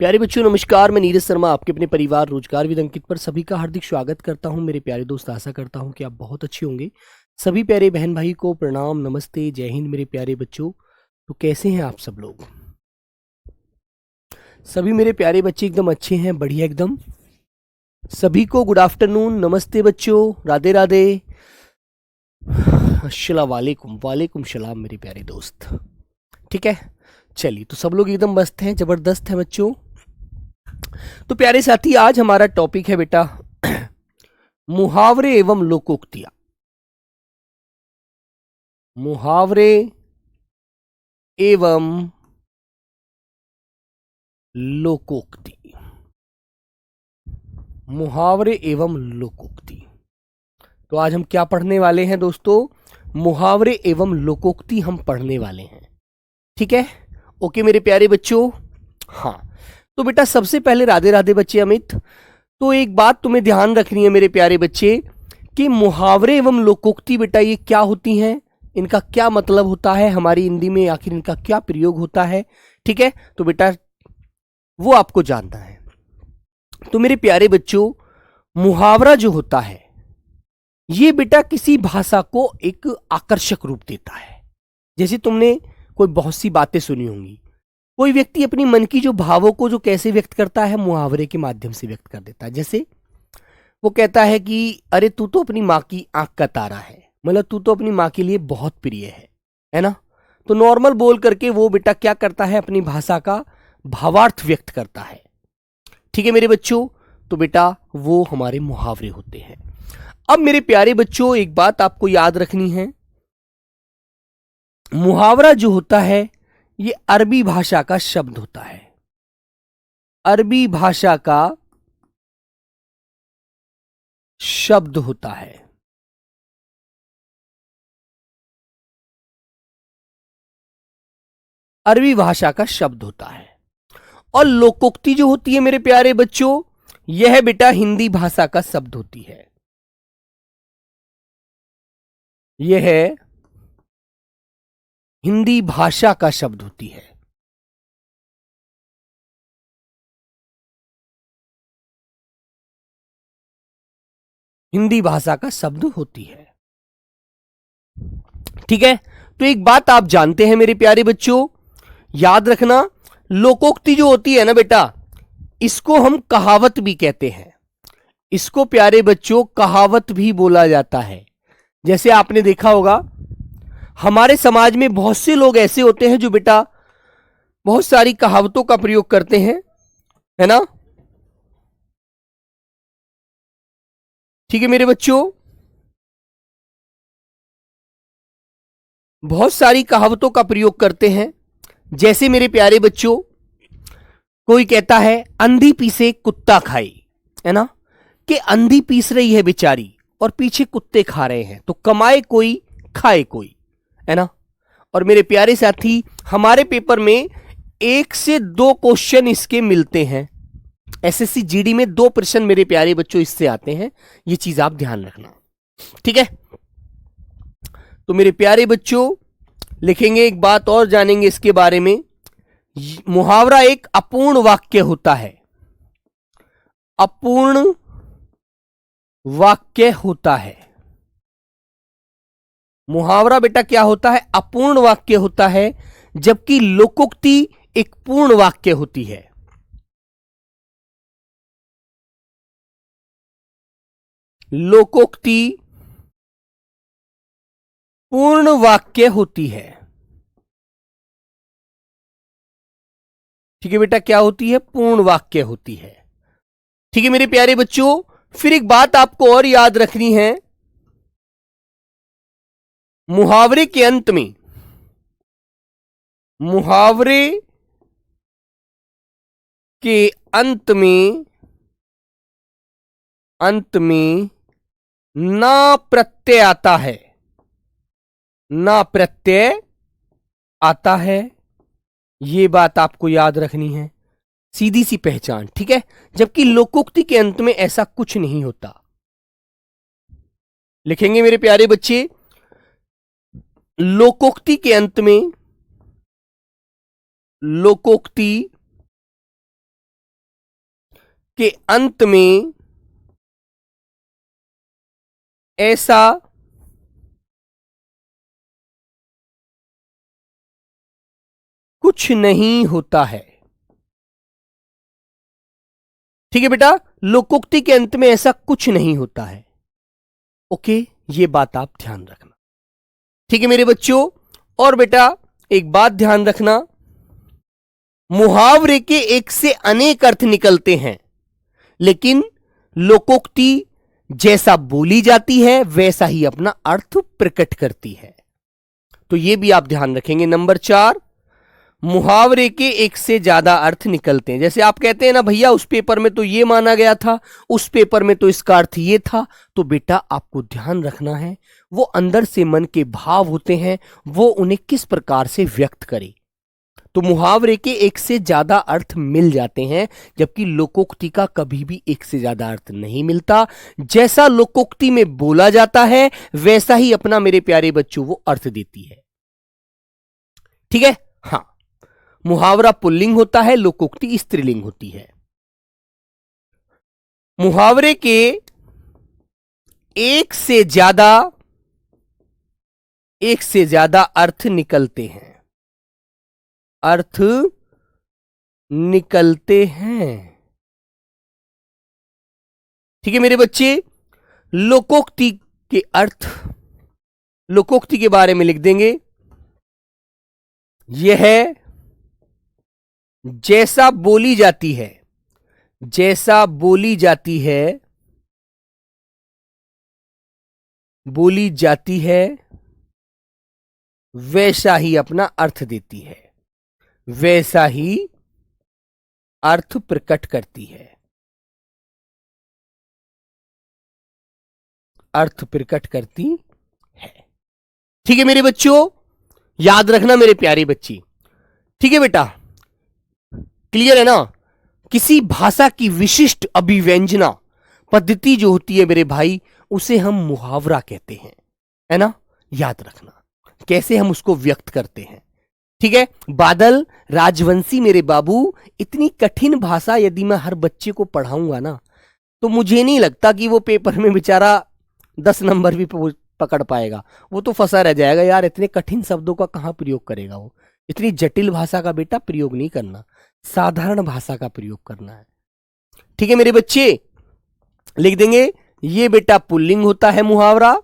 प्यारे बच्चों नमस्कार। मैं नीरज शर्मा आपके अपने परिवार रोजगार विद अंकित पर सभी का हार्दिक स्वागत करता हूं। मेरे प्यारे दोस्त, आशा करता हूं कि आप बहुत अच्छे होंगे। सभी प्यारे बहन भाई को प्रणाम, नमस्ते, जय हिंद। मेरे प्यारे बच्चों, तो कैसे हैं आप सब लोग? सभी मेरे प्यारे बच्चे एकदम अच्छे हैं, बढ़िया एकदम। सभी को गुड आफ्टरनून, नमस्ते बच्चों, राधे राधे, अस्सलाम वालेकुम, वालेकुम सलाम मेरे प्यारे दोस्त। ठीक है, चलिए तो सब लोग एकदम मस्त हैं, जबरदस्त हैं बच्चों। तो प्यारे साथी, आज हमारा टॉपिक है बेटा मुहावरे एवं लोकोक्तियां। मुहावरे एवं लोकोक्ति। मुहावरे एवं लोकोक्ति। तो आज हम क्या पढ़ने वाले हैं दोस्तों? मुहावरे एवं लोकोक्ति हम पढ़ने वाले हैं। ठीक है, ओके मेरे प्यारे बच्चों। हाँ, तो बेटा सबसे पहले राधे राधे बच्चे अमित। तो एक बात तुम्हें ध्यान रखनी है मेरे प्यारे बच्चे कि मुहावरे एवं लोकोक्ति बेटा ये क्या होती हैं, इनका क्या मतलब होता है, हमारी हिंदी में आखिर इनका क्या प्रयोग होता है। ठीक है, तो बेटा वो आपको जानना है। तो मेरे प्यारे बच्चों, मुहावरा जो होता है ये बेटा किसी भाषा को एक आकर्षक रूप देता है। जैसे तुमने कोई बहुत सी बातें सुनी होंगी, कोई व्यक्ति अपनी मन की जो भावों को जो कैसे व्यक्त करता है, मुहावरे के माध्यम से व्यक्त कर देता है। जैसे वो कहता है कि अरे तू तो अपनी माँ की आंख का तारा है, मतलब तू तो अपनी माँ के लिए बहुत प्रिय है ना। तो नॉर्मल बोल करके वो बेटा क्या करता है, अपनी भाषा का भावार्थ व्यक्त करता है। ठीक है मेरे बच्चों, तो बेटा वो हमारे मुहावरे होते हैं। अब मेरे प्यारे बच्चों एक बात आपको याद रखनी है, मुहावरा जो होता है ये अरबी भाषा का शब्द होता है। अरबी भाषा का शब्द होता है। अरबी भाषा का शब्द होता है। और लोकोक्ति जो होती है मेरे प्यारे बच्चों, यह बेटा हिंदी भाषा का शब्द होती है। यह हिंदी भाषा का शब्द होती है। हिंदी भाषा का शब्द होती है। ठीक है, तो एक बात आप जानते हैं मेरे प्यारे बच्चों, याद रखना, लोकोक्ति जो होती है ना बेटा, इसको हम कहावत भी कहते हैं। इसको प्यारे बच्चों कहावत भी बोला जाता है। जैसे आपने देखा होगा हमारे समाज में बहुत से लोग ऐसे होते हैं जो बेटा बहुत सारी कहावतों का प्रयोग करते हैं, है ना। ठीक है मेरे बच्चों, बहुत सारी कहावतों का प्रयोग करते हैं। जैसे मेरे प्यारे बच्चों, कोई कहता है अंधी पीसे कुत्ता खाए, है ना, कि अंधी पीस रही है बेचारी और पीछे कुत्ते खा रहे हैं, तो कमाए कोई खाए कोई, है ना। और मेरे प्यारे साथी, हमारे पेपर में 1 से 2 क्वेश्चन इसके मिलते हैं। एसएससी जीडी में 2 प्रश्न मेरे प्यारे बच्चों इससे आते हैं, ये चीज आप ध्यान रखना। ठीक है, तो मेरे प्यारे बच्चों लिखेंगे, एक बात और जानेंगे इसके बारे में। मुहावरा एक अपूर्ण वाक्य होता है। अपूर्ण वाक्य होता है। मुहावरा बेटा क्या होता है? अपूर्ण वाक्य होता है, जबकि लोकोक्ति एक पूर्ण वाक्य होती है। लोकोक्ति पूर्ण वाक्य होती है। ठीक है बेटा, क्या होती है? पूर्ण वाक्य होती है। ठीक है मेरे प्यारे बच्चों, फिर एक बात आपको और याद रखनी है, मुहावरे के अंत में, मुहावरे के अंत में ना प्रत्यय आता है। ना प्रत्यय आता है, यह बात आपको याद रखनी है, सीधी सी पहचान। ठीक है, जबकि लोकोक्ति के अंत में ऐसा कुछ नहीं होता। लिखेंगे मेरे प्यारे बच्चे, लोकोक्ति के अंत में, लोकोक्ति के अंत में ऐसा कुछ नहीं होता है। ठीक है बेटा, लोकोक्ति के अंत में ऐसा कुछ नहीं होता है। ओके, ये बात आप ध्यान रखना। ठीक है मेरे बच्चों, और बेटा एक बात ध्यान रखना, मुहावरे के एक से अनेक अर्थ निकलते हैं, लेकिन लोकोक्ति जैसा बोली जाती है वैसा ही अपना अर्थ प्रकट करती है। तो यह भी आप ध्यान रखेंगे। नंबर 4, मुहावरे के एक से ज्यादा अर्थ निकलते हैं। जैसे आप कहते हैं ना भैया उस पेपर में तो ये माना गया था, उस पेपर में तो इसका अर्थ ये था, तो बेटा आपको ध्यान रखना है वो अंदर से मन के भाव होते हैं, वो उन्हें किस प्रकार से व्यक्त करे। तो मुहावरे के एक से ज्यादा अर्थ मिल जाते हैं, जबकि लोकोक्ति का कभी भी एक से ज्यादा अर्थ नहीं मिलता। जैसा लोकोक्ति में बोला जाता है वैसा ही अपना मेरे प्यारे बच्चों वो अर्थ देती है। ठीक है, हाँ, मुहावरा पुल्लिंग होता है, लोकोक्ति स्त्रीलिंग होती है। मुहावरे के एक से ज्यादा अर्थ निकलते हैं, अर्थ निकलते हैं। ठीक है मेरे बच्चे, लोकोक्ति के अर्थ, लोकोक्ति के बारे में लिख देंगे, यह है जैसा बोली जाती है, जैसा बोली जाती है वैसा ही अपना अर्थ देती है, वैसा ही अर्थ प्रकट करती है, अर्थ प्रकट करती है। ठीक है मेरे बच्चों, याद रखना मेरे प्यारे बच्चे। ठीक है बेटा, क्लियर है ना। किसी भाषा की विशिष्ट अभिव्यंजना पद्धति जो होती है मेरे भाई, उसे हम मुहावरा कहते हैं, है ना। याद रखना कैसे हम उसको व्यक्त करते हैं। ठीक है, बादल राजवंशी मेरे बाबू, इतनी कठिन भाषा यदि मैं हर बच्चे को पढ़ाऊंगा ना, तो मुझे नहीं लगता कि वो पेपर में बेचारा 10 नंबर भी पकड़ पाएगा। वो तो फंसा रह जाएगा, यार इतने कठिन शब्दों का कहां प्रयोग करेगा वो। इतनी जटिल भाषा का बेटा प्रयोग नहीं करना, साधारण भाषा का प्रयोग करना है। ठीक है मेरे बच्चे, लिख देंगे ये बेटा पुल्लिंग होता है मुहावरा,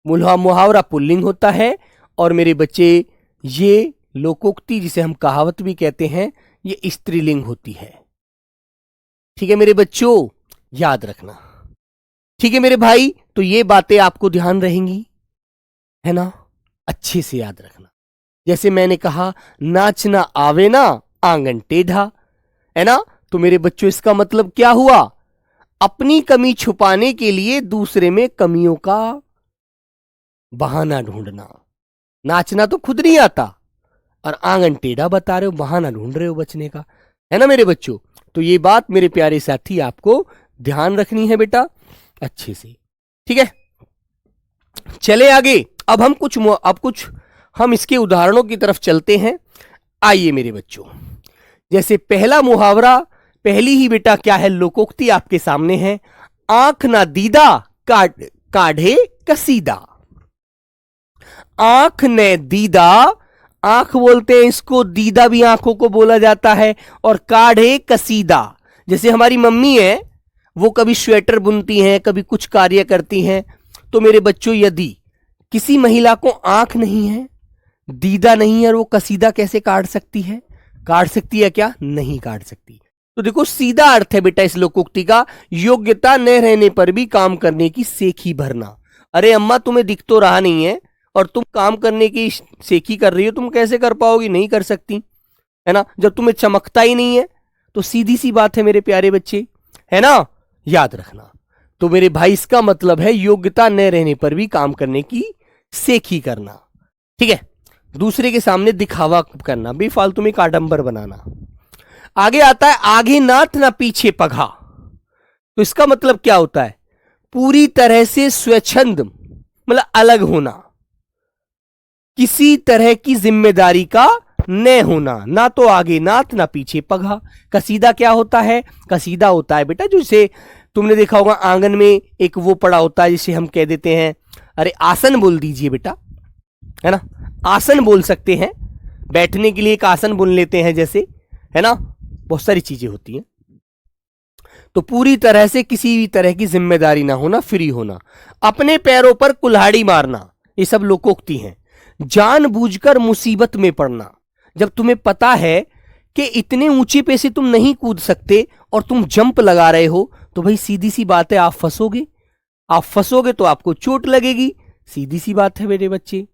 मुहावरा पुल्लिंग होता है। और मेरे बच्चे ये लोकोक्ति जिसे हम कहावत भी कहते हैं, ये स्त्रीलिंग होती है। ठीक है मेरे बच्चों, याद रखना। ठीक है मेरे भाई, तो ये बातें आपको ध्यान रहेंगी, है ना, अच्छे से याद रखना। जैसे मैंने कहा, नाचना आवे ना आंगन टेढ़ा, है ना। तो मेरे बच्चों इसका मतलब क्या हुआ, अपनी कमी छुपाने के लिए दूसरे में कमियों का बहाना ढूंढना। नाचना तो खुद नहीं आता और आंगन टेढ़ा बता रहे हो, बहाना ढूंढ रहे हो बचने का, है ना मेरे बच्चों। तो ये बात मेरे प्यारे साथी आपको ध्यान रखनी है बेटा अच्छे से। ठीक है, चले आगे। अब कुछ हम इसके उदाहरणों की तरफ चलते हैं। आइए मेरे बच्चों, जैसे पहला मुहावरा, पहली ही बेटा क्या है, लोकोक्ति आपके सामने है। आंख ना दीदा काढ़े कसीदा। आंख ने दीदा, आंख बोलते हैं इसको, दीदा भी आंखों को बोला जाता है, और काढ़े कसीदा। जैसे हमारी मम्मी है, वो कभी स्वेटर बुनती हैं, कभी कुछ कार्य करती हैं। तो मेरे बच्चों यदि किसी महिला को आंख नहीं है, दीदा नहीं है, और वो कसीदा कैसे काट सकती है? काट सकती है क्या? नहीं काट सकती। तो देखो सीधा अर्थ है बेटा इस लोकोक्ति का, योग्यता न रहने पर भी काम करने की सेखी भरना। अरे अम्मा तुम्हें दिख तो रहा नहीं है और तुम काम करने की सेखी कर रही हो, तुम कैसे कर पाओगी? नहीं कर सकती, है ना, जब तुम्हें चमकता ही नहीं है। तो सीधी सी बात है मेरे प्यारे बच्चे, है ना, याद रखना। तो मेरे भाई इसका मतलब है योग्यता न रहने पर भी काम करने की सेखी करना। ठीक है, दूसरे के सामने दिखावा करना, बेफालतू में आडंबर बनाना। आगे आता है आगे नाथ ना पीछे पघा। तो इसका मतलब क्या होता है? पूरी तरह से स्वच्छंद, मतलब अलग होना, किसी तरह की जिम्मेदारी का न होना, ना तो आगे नाथ ना पीछे पगहा। कसीदा क्या होता है? कसीदा होता है बेटा जिसे तुमने देखा होगा आंगन में एक वो पड़ा होता है जिसे हम कह देते हैं, अरे आसन बोल दीजिए बेटा, है ना, आसन बोल सकते हैं, बैठने के लिए एक आसन बुन लेते हैं जैसे, है ना, बहुत सारी चीजें होती हैं। तो पूरी तरह से किसी भी तरह की जिम्मेदारी ना होना, फ्री होना, अपने पैरों पर कुल्हाड़ी मारना, ये सब लोकोक्ति हैं। जानबूझकर मुसीबत में पड़ना, जब तुम्हें पता है कि इतने ऊंचे पे से तुम नहीं कूद सकते और तुम जंप लगा रहे हो, तो भाई सीधी सी बात है आप फंसोगे, आप फंसोगे तो आपको चोट लगेगी, सीधी सी बात है मेरे बच्चे,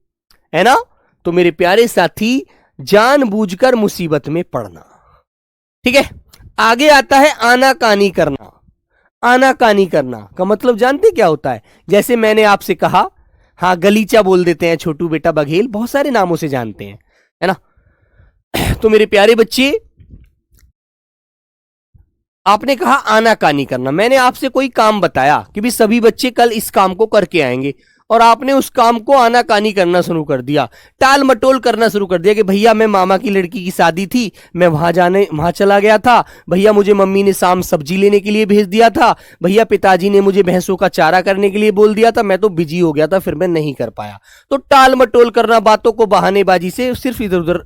है ना। तो मेरे प्यारे साथी, जानबूझकर मुसीबत में पड़ना, ठीक है। आगे आता है आनाकानी करना। आनाकानी करना का मतलब जानते क्या होता है? जैसे मैंने आपसे कहा, हाँ गलीचा बोल देते हैं छोटू बेटा, बघेल, बहुत सारे नामों से जानते हैं, है ना। तो मेरे प्यारे बच्चे, आपने कहा आनाकानी करना, मैंने आपसे कोई काम बताया कि भी सभी बच्चे कल इस काम को करके आएंगे, और आपने उस काम को आनाकानी करना शुरू कर दिया, टाल मटोल करना शुरू कर दिया कि भैया मैं मामा की लड़की की शादी थी, मैं वहां चला गया था, भैया मुझे मम्मी ने शाम सब्जी लेने के लिए भेज दिया था, भैया पिताजी ने मुझे भैंसों का चारा करने के लिए बोल दिया था, मैं तो बिजी हो गया था, फिर मैं नहीं कर पाया। तो टाल मटोल करना, बातों को बहानेबाजी से सिर्फ इधर उधर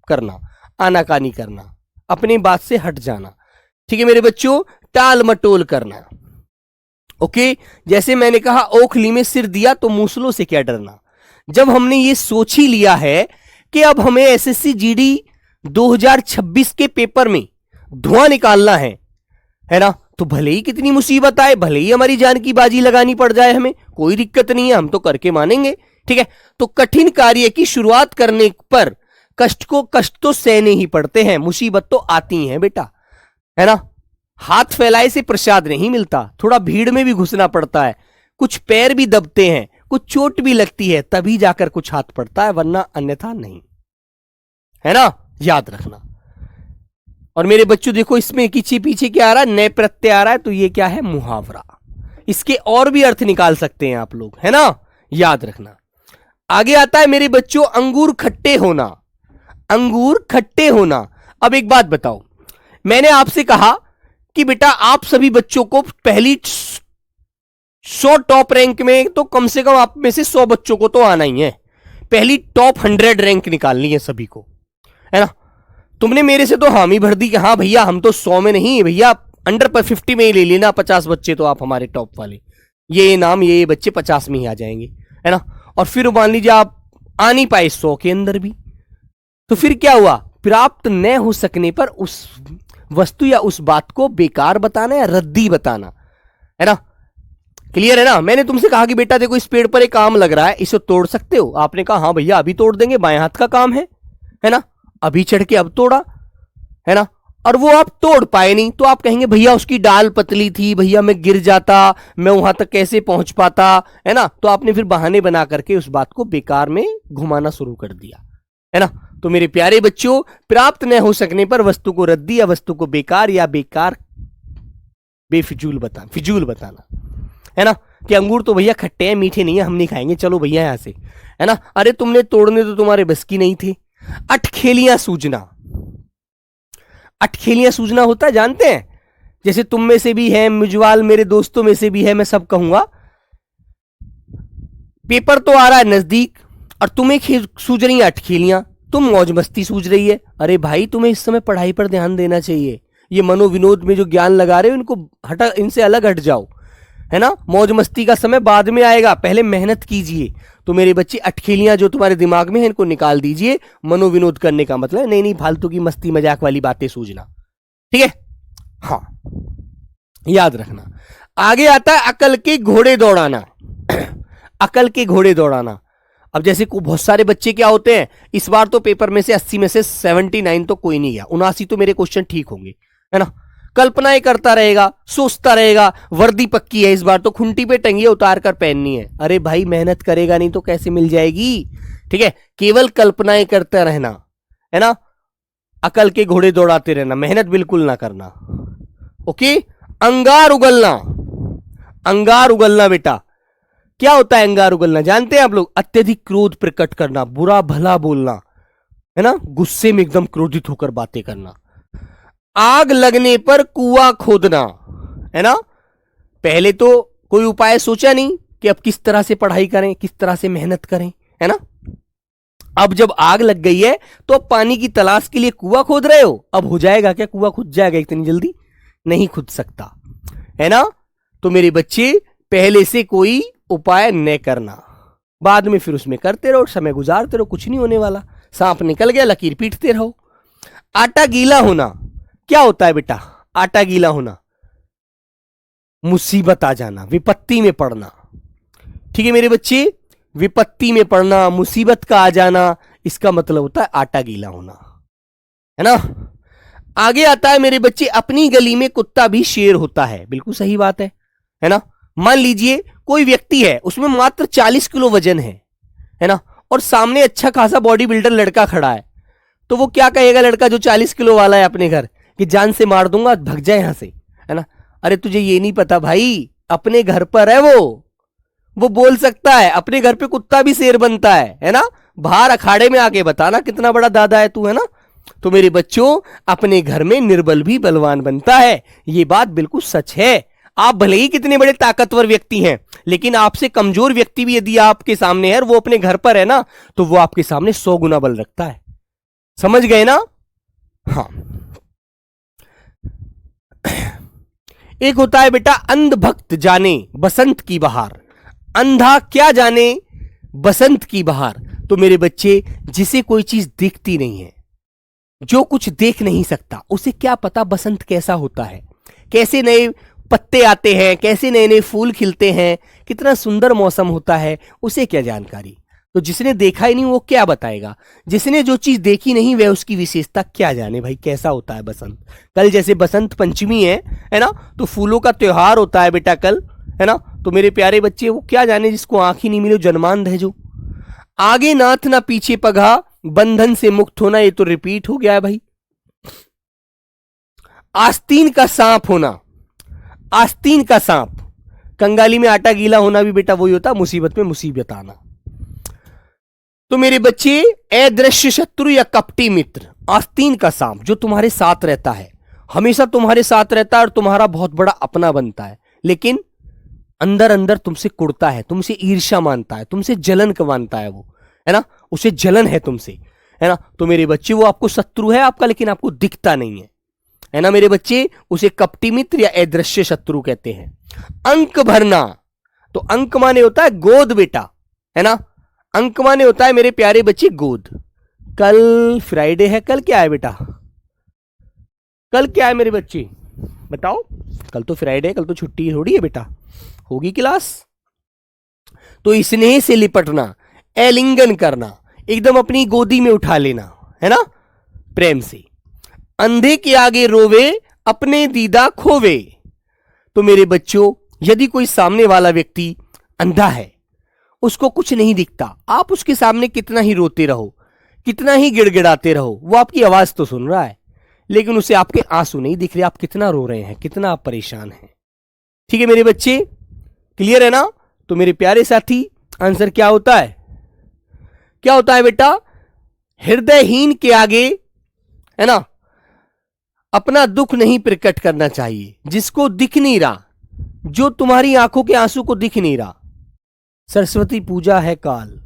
करना, आनाकानी करना, अपनी बात से हट जाना, ठीक है मेरे बच्चों, टाल मटोल करना। ओके, जैसे मैंने कहा ओखली में सिर दिया तो मूसलों से क्या डरना। जब हमने ये सोच ही लिया है कि अब हमें एसएससी जीडी 2026 के पेपर में धुआं निकालना है ना, तो भले ही कितनी मुसीबत आए, भले ही हमारी जान की बाजी लगानी पड़ जाए, हमें कोई दिक्कत नहीं है, हम तो करके मानेंगे, ठीक है। तो कठिन कार्य की शुरुआत करने पर कष्ट तो सहने ही पड़ते हैं, मुसीबत तो आती है बेटा, है ना। हाथ फैलाए से प्रसाद नहीं मिलता, थोड़ा भीड़ में भी घुसना पड़ता है, कुछ पैर भी दबते हैं, कुछ चोट भी लगती है, तभी जाकर कुछ हाथ पड़ता है, वरना अन्यथा नहीं, है ना, याद रखना। और मेरे बच्चों देखो इसमें पीछे पीछे क्या आ रहा है, नए प्रत्यय आ रहा है, तो ये क्या है, मुहावरा। इसके और भी अर्थ निकाल सकते हैं आप लोग, है ना, याद रखना। आगे आता है मेरे बच्चों अंगूर खट्टे होना। अंगूर खट्टे होना। अब एक बात बताओ, मैंने आपसे कहा कि बेटा आप सभी बच्चों को पहली 100 टॉप रैंक में तो कम से कम आप में से 100 बच्चों को तो आना ही है, पहली टॉप 100 रैंक निकालनी है सभी को, है ना। तुमने मेरे से तो हामी भर दी कि हाँ भैया हम तो 100 में नहीं, भैया अंडर 50 में ही ले लेना, 50 बच्चे तो आप हमारे टॉप वाले, ये नाम ये बच्चे 50 में ही आ जाएंगे, है ना। और फिर मान लीजिए आप आ नहीं पाए 100 के अंदर भी, तो फिर क्या हुआ, प्राप्त न हो सकने पर उस वस्तु या उस बात को बेकार बताना या रद्दी बताना, है ना। क्लियर है ना। मैंने तुमसे कहा कि बेटा देखो इस पेड़ पर एक आम लग रहा है, इसे तोड़ सकते हो, आपने कहा हाँ भैया अभी तोड़ देंगे, बाएं हाथ का काम है ना, अभी चढ़ के अब तोड़ा, है ना। और वो आप तोड़ पाए नहीं, तो आप कहेंगे भैया उसकी डाल पतली थी, भैया मैं गिर जाता, मैं वहां तक कैसे पहुंच पाता, है ना। तो आपने फिर बहाने बना करके उस बात को बेकार में घुमाना शुरू कर दिया, है ना। तो मेरे प्यारे बच्चों, प्राप्त न हो सकने पर वस्तु को रद्दी या वस्तु को बेकार या बेकार बेफिजूल बताना, है ना। कि अंगूर तो भैया खट्टे हैं, मीठे नहीं है, हम नहीं खाएंगे, चलो भैया यहां से, है ना। अरे तुमने तोड़ने तो तुम्हारे बस की नहीं थे। अटखेलियां सूझना। अटखेलियां सूझना होता है जानते हैं, जैसे तुम में से भी है, मुझवाल मेरे दोस्तों में से भी है, मैं सब कहूंगा, पेपर तो आ रहा है नजदीक और तुम्हें सूझ रही है अटखेलियां, तुम मौज मस्ती सूझ रही है। अरे भाई तुम्हें इस समय पढ़ाई पर ध्यान देना चाहिए, ये मनोविनोद में जो ज्ञान लगा रहे हो इनको हटा, इनसे अलग हट जाओ, है ना। मौज मस्ती का समय बाद में आएगा, पहले मेहनत कीजिए। तो मेरे बच्चे अटखेलियां जो तुम्हारे दिमाग में है इनको निकाल दीजिए। मनोविनोद करने का मतलब नहीं फालतू की मस्ती मजाक वाली बातें सूझना, ठीक है, हाँ याद रखना। आगे आता है अकल के घोड़े दौड़ाना। अकल के घोड़े दौड़ाना। अब जैसे बहुत सारे बच्चे क्या होते हैं, इस बार तो पेपर में से 80 में से 79 तो कोई नहीं गया, 79 तो मेरे क्वेश्चन ठीक होंगे, है ना। कल्पनाएं करता रहेगा, सोचता रहेगा, वर्दी पक्की है इस बार तो खुंटी पे टंगी उतार कर पहननी है। अरे भाई मेहनत करेगा नहीं तो कैसे मिल जाएगी, ठीक है। केवल कल्पनाएं करता रहना, है ना। अकल के घोड़े दौड़ाते रहना, मेहनत बिल्कुल ना करना। ओके। अंगार उगलना। अंगार उगलना बेटा क्या होता है? अंगार उगलना जानते हैं आप लोग? अत्यधिक क्रोध प्रकट करना, बुरा भला बोलना, है ना, गुस्से में एकदम क्रोधित होकर बातें करना। आग लगने पर कुआं खोदना, है ना, पहले तो कोई उपाय सोचा नहीं कि अब किस तरह से पढ़ाई करें, किस तरह से मेहनत करें, है ना। अब जब आग लग गई है तो अब पानी की तलाश के लिए कुआं खोद रहे हो। अब हो जाएगा क्या, कुआं खुद जाएगा इतनी जल्दी? नहीं खुद सकता, है ना। तो मेरे बच्चे पहले से कोई उपाय न करना, बाद में फिर उसमें करते रहो, समय गुजारते रहो, कुछ नहीं होने वाला। सांप निकल गया, लकीर पीटते रहो। आटा गीला होना क्या होता है बेटा? आटा गीला होना मुसीबत आ जाना, विपत्ति में पड़ना। ठीक है मेरे बच्चे, विपत्ति में पड़ना, मुसीबत का आ जाना, इसका मतलब होता है आटा गीला होना, है ना। आगे आता है मेरे बच्चे, अपनी गली में कुत्ता भी शेर होता है। बिल्कुल सही बात है ना। मान लीजिए कोई व्यक्ति है, उसमें मात्र 40 किलो वजन है ना, और सामने अच्छा खासा बॉडी बिल्डर लड़का खड़ा है, तो वो क्या कहेगा लड़का जो 40 किलो वाला है अपने घर, कि जान से मार दूंगा, भाग जाए यहां से, है ना। अरे तुझे ये नहीं पता भाई, अपने घर पर है वो बोल सकता है, अपने घर पे कुत्ता भी शेर बनता है ना। बाहर अखाड़े में आके बताना कितना बड़ा दादा है तू, है ना। तो मेरे बच्चों, अपने घर में निर्बल भी बलवान बनता है, ये बात बिल्कुल सच है। आप भले ही कितने बड़े ताकतवर व्यक्ति हैं, लेकिन आपसे कमजोर व्यक्ति भी यदि आपके सामने है और वो अपने घर पर है ना, तो वो आपके सामने 100 गुना बल रखता है। समझ गए ना? हाँ। एक होता है बेटा, अंध भक्त जाने बसंत की बहार। अंधा क्या जाने बसंत की बहार? तो मेरे बच्चे, जिसे कोई चीज दिखती नहीं है, जो कुछ देख नहीं सकता, उसे क्या पता बसंत कैसा होता है, कैसे नए पत्ते आते हैं, कैसे नए नए फूल खिलते हैं, कितना सुंदर मौसम होता है, उसे क्या जानकारी। तो जिसने देखा ही नहीं वो क्या बताएगा? जिसने जो चीज देखी नहीं वह उसकी विशेषता क्या जाने भाई, कैसा होता है बसंत। कल जैसे बसंत पंचमी है ना, तो फूलों का त्योहार होता है बेटा कल, है ना। तो मेरे प्यारे बच्चे, वो क्या जाने जिसको आंख ही नहीं मिले, जन्मांध है जो। आगे नाथ ना पीछे पगा, बंधन से मुक्त होना, ये तो रिपीट हो गया है भाई। आस्तीन का सांप होना, आस्तीन का सांप, कंगाली में आटा गीला होना भी बेटा वही होता, मुसीबत में मुसीबत आना। तो मेरे बच्चे, अदृश्य शत्रु या कपटी मित्र, आस्तीन का सांप जो तुम्हारे साथ रहता है, हमेशा तुम्हारे साथ रहता है और तुम्हारा बहुत बड़ा अपना बनता है, लेकिन अंदर अंदर तुमसे कुड़ता है, तुमसे ईर्ष्या मानता है, तुमसे जलन मानता है वो, है ना, उसे जलन है तुमसे, है ना। तो मेरे बच्चे, वो आपको शत्रु है आपका, लेकिन आपको दिखता नहीं है ना मेरे बच्चे, उसे कपटी मित्र या अदृश्य शत्रु कहते हैं। अंक भरना, तो अंक माने होता है गोद बेटा, है ना। अंक माने होता है मेरे प्यारे बच्चे गोद। कल फ्राइडे है, कल क्या है बेटा? कल क्या है मेरे बच्चे बताओ? कल तो फ्राइडे है, कल तो छुट्टी थोड़ी है बेटा, होगी क्लास। तो स्नेह से लिपटना, एलिंगन करना, एकदम अपनी गोदी में उठा लेना, है ना, प्रेम से। अंधे के आगे रोवे, अपने दीदा खोवे। तो मेरे बच्चों, यदि कोई सामने वाला व्यक्ति अंधा है, उसको कुछ नहीं दिखता, आप उसके सामने कितना ही रोते रहो, कितना ही गिड़गिड़ाते रहो, वो आपकी आवाज तो सुन रहा है, लेकिन उसे आपके आंसू नहीं दिख रहे, आप कितना रो रहे हैं, कितना आप परेशान हैं। ठीक है मेरे बच्चे, क्लियर है ना? तो मेरे प्यारे साथी, आंसर क्या होता है? क्या होता है बेटा? हृदयहीन के आगे, है ना, अपना दुख नहीं प्रकट करना चाहिए, जिसको दिख नहीं रहा, जो तुम्हारी आंखों के आंसू को दिख नहीं रहा। सरस्वती पूजा है काल,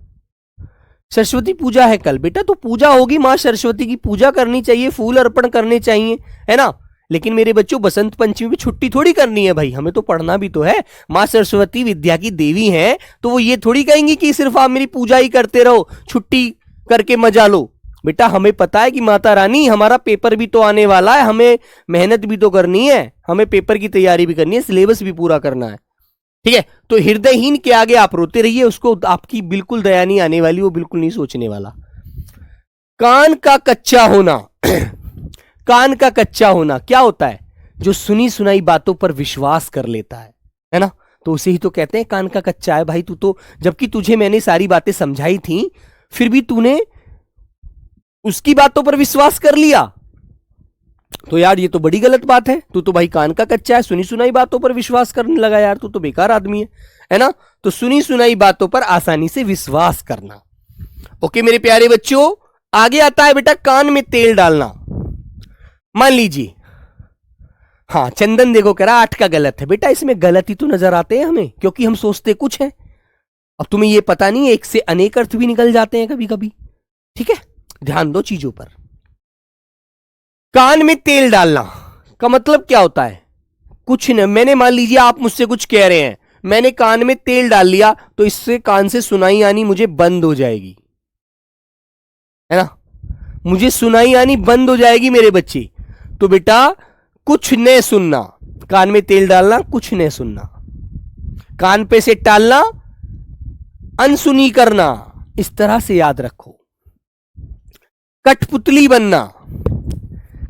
सरस्वती पूजा है कल बेटा, तो पूजा होगी, मां सरस्वती की पूजा करनी चाहिए, फूल अर्पण करने चाहिए, है ना। लेकिन मेरे बच्चों, बसंत पंचमी में छुट्टी थोड़ी करनी है भाई, हमें तो पढ़ना भी तो है। मां सरस्वती विद्या की देवी हैं, तो वो ये थोड़ी कहेंगी कि सिर्फ आप मेरी पूजा ही करते रहो, छुट्टी करके मजा लो। बेटा, हमें पता है कि माता रानी, हमारा पेपर भी तो आने वाला है, हमें मेहनत भी तो करनी है, हमें पेपर की तैयारी भी करनी है, सिलेबस भी पूरा करना है। ठीक है, तो हृदयहीन के आगे आप रोते रहिए, उसको आपकी बिल्कुल दया नहीं आने वाली, वो बिल्कुल नहीं सोचने वाला। कान का कच्चा होना, कान का कच्चा होना क्या होता है? जो सुनी सुनाई बातों पर विश्वास कर लेता है ना, तो उसे ही तो कहते हैं कान का कच्चा है भाई तू तो। जबकि तुझे मैंने सारी बातें समझाई थी, फिर भी तूने उसकी बातों पर विश्वास कर लिया, तो यार ये तो बड़ी गलत बात है। तू तो भाई कान का कच्चा है, सुनी सुनाई बातों पर विश्वास करने लगा, यार तू तो बेकार आदमी है ना। तो सुनी सुनाई बातों पर आसानी से विश्वास करना। ओके मेरे प्यारे बच्चों, आगे आता है बेटा कान में तेल डालना। मान लीजिए, हाँ चंदन देखो कह रहा 8 का गलत है। बेटा इसमें गलत ही तो नजर आते हैं हमें, क्योंकि हम सोचते कुछ है। अब तुम्हें ये पता नहीं, एक से अनेक अर्थ भी निकल जाते हैं कभी कभी। ठीक है, ध्यान दो चीजों पर। कान में तेल डालना का मतलब क्या होता है? कुछ न, मैंने मान लीजिए आप मुझसे कुछ कह रहे हैं, मैंने कान में तेल डाल लिया तो इससे कान से सुनाई आनी मुझे बंद हो जाएगी, है ना? मुझे सुनाई आनी बंद हो जाएगी मेरे बच्चे। तो बेटा कुछ न सुनना, कान में तेल डालना, कुछ न सुनना, कान पे से टालना, अनसुनी करना, इस तरह से याद रखो। कठपुतली बनना,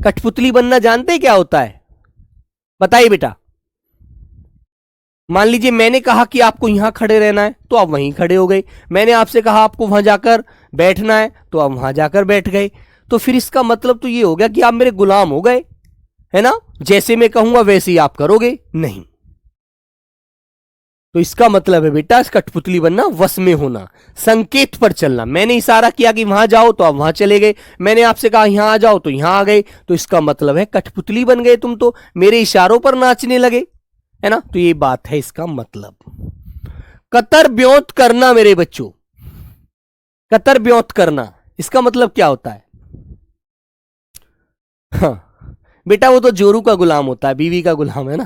कठपुतली बनना जानते क्या होता है? बताइए बेटा। मान लीजिए मैंने कहा कि आपको यहां खड़े रहना है तो आप वहीं खड़े हो गए, मैंने आपसे कहा आपको वहां जाकर बैठना है तो आप वहां जाकर बैठ गए। तो फिर इसका मतलब तो ये हो गया कि आप मेरे गुलाम हो गए, है ना? जैसे मैं कहूंगा वैसे ही आप करोगे नहीं। तो इसका मतलब है बेटा कठपुतली बनना, वश में होना, संकेत पर चलना। मैंने इशारा किया कि वहां जाओ तो आप वहां चले गए, मैंने आपसे कहा यहां आ जाओ तो यहां आ गए। तो इसका मतलब है कठपुतली बन गए तुम, तो मेरे इशारों पर नाचने लगे, है ना? तो ये बात है इसका मतलब। कतर ब्योत करना मेरे बच्चों, कतर ब्योत करना इसका मतलब क्या होता है? हाँ बेटा वो तो जोरू का गुलाम होता है, बीवी का गुलाम, है ना?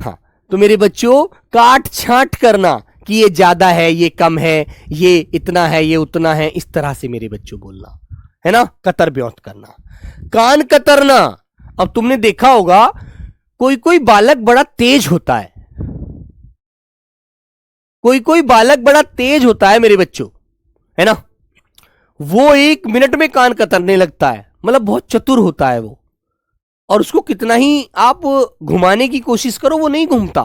हाँ, तो मेरे बच्चों काट छांट करना कि ये ज्यादा है, ये कम है, ये इतना है, ये उतना है, इस तरह से मेरे बच्चों बोलना, है ना? कतर ब्योत करना। कान कतरना, अब तुमने देखा होगा कोई कोई बालक बड़ा तेज होता है, कोई कोई बालक बड़ा तेज होता है मेरे बच्चों, है ना? वो 1 मिनट में कान कतरने लगता है, मतलब बहुत चतुर होता है वो, और उसको कितना ही आप घुमाने की कोशिश करो वो नहीं घूमता,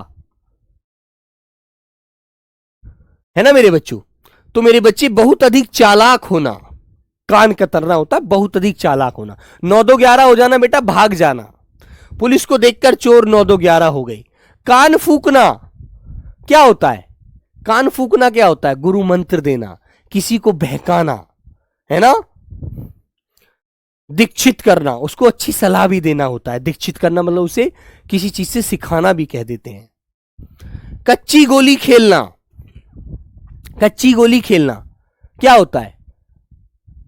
है ना मेरे बच्चों? तो मेरे बच्चे बहुत अधिक चालाक होना, कान कतरना होता है बहुत अधिक चालाक होना। 9-2-11 हो जाना बेटा, भाग जाना, पुलिस को देखकर चोर 9-2-11 हो गए। कान फूकना क्या होता है? कान फूकना क्या होता है? गुरु मंत्र देना, किसी को बहकाना, है ना? दीक्षित करना, उसको अच्छी सलाह भी देना होता है। दीक्षित करना मतलब उसे किसी चीज से सिखाना भी कह देते हैं। कच्ची गोली खेलना, कच्ची गोली खेलना क्या होता है?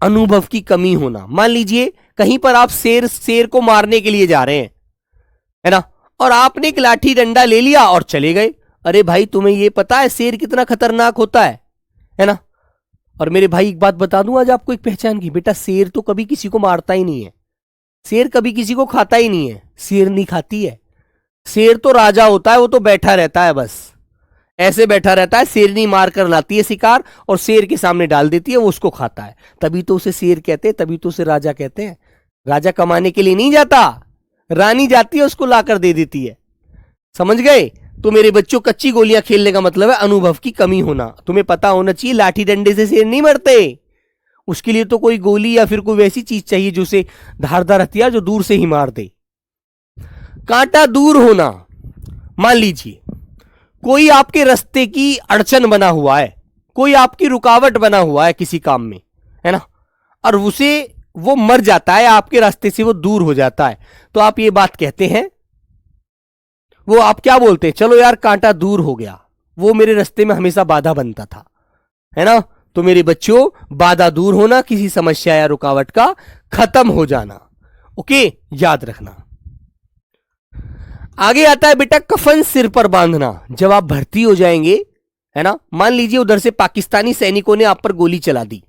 अनुभव की कमी होना। मान लीजिए कहीं पर आप शेर को मारने के लिए जा रहे हैं, है ना? और आपने एक लाठी डंडा ले लिया और चले गए। अरे भाई तुम्हें यह पता है शेर कितना खतरनाक होता है ना? और मेरे भाई एक बात बता दूं आज आपको एक पहचान की, बेटा शेर तो कभी किसी को मारता ही नहीं है, शेर कभी किसी को खाता ही नहीं है, शेर नहीं खाती है। शेर तो राजा होता है, वो तो बैठा रहता है, बस ऐसे बैठा रहता है। शेरनी मार कर लाती है शिकार और शेर के सामने डाल देती है, वो उसको खाता है। तभी तो उसे शेर कहते हैं, तभी तो उसे राजा कहते हैं। राजा कमाने के लिए नहीं जाता, रानी जाती है उसको लाकर दे देती है। समझ गए? तो मेरे बच्चों कच्ची गोलियां खेलने का मतलब है अनुभव की कमी होना। तुम्हें पता होना चाहिए लाठी डंडे से शेर नहीं मरते, उसके लिए तो कोई गोली या फिर कोई वैसी चीज चाहिए जो से धारदार हथियार जो दूर से ही मार दे। कांटा दूर होना, मान लीजिए कोई आपके रास्ते की अड़चन बना हुआ है, कोई आपकी रुकावट बना हुआ है किसी काम में, है ना? और उसे वो मर जाता है, आपके रास्ते से वो दूर हो जाता है, तो आप ये बात कहते हैं, वो आप क्या बोलते हैं? चलो यार कांटा दूर हो गया, वो मेरे रास्ते में हमेशा बाधा बनता था, है ना? तो मेरे बच्चों बाधा दूर होना, किसी समस्या या रुकावट का खत्म हो जाना। ओके, याद रखना। आगे आता है बेटा कफन सिर पर बांधना। जब आप भर्ती हो जाएंगे, है ना, मान लीजिए उधर से पाकिस्तानी सैनिकों ने आप पर गोली चला दी।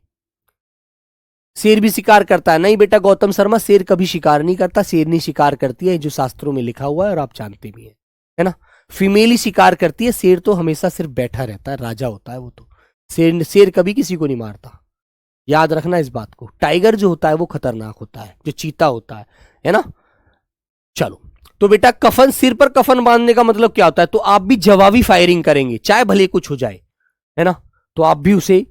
शेर भी शिकार करता है? नहीं बेटा गौतम शर्मा, शेर कभी शिकार नहीं करता, शेरनी शिकार करती है, जो शास्त्रों में लिखा हुआ है और आप जानते भी हैं, है ना? फीमेल ही शिकार करती है, शेर तो हमेशा सिर्फ बैठा रहता है, राजा होता है वो तो। शेर कभी किसी को नहीं मारता, याद रखना इस बात को। टाइगर जो होता है वो खतरनाक होता है, जो चीता होता है ना? चलो, तो बेटा कफन सिर पर कफन बांधने का मतलब क्या होता है? तो आप भी जवाबी फायरिंग करेंगे, चाहे भले कुछ हो जाए, है ना? तो आप भी उसे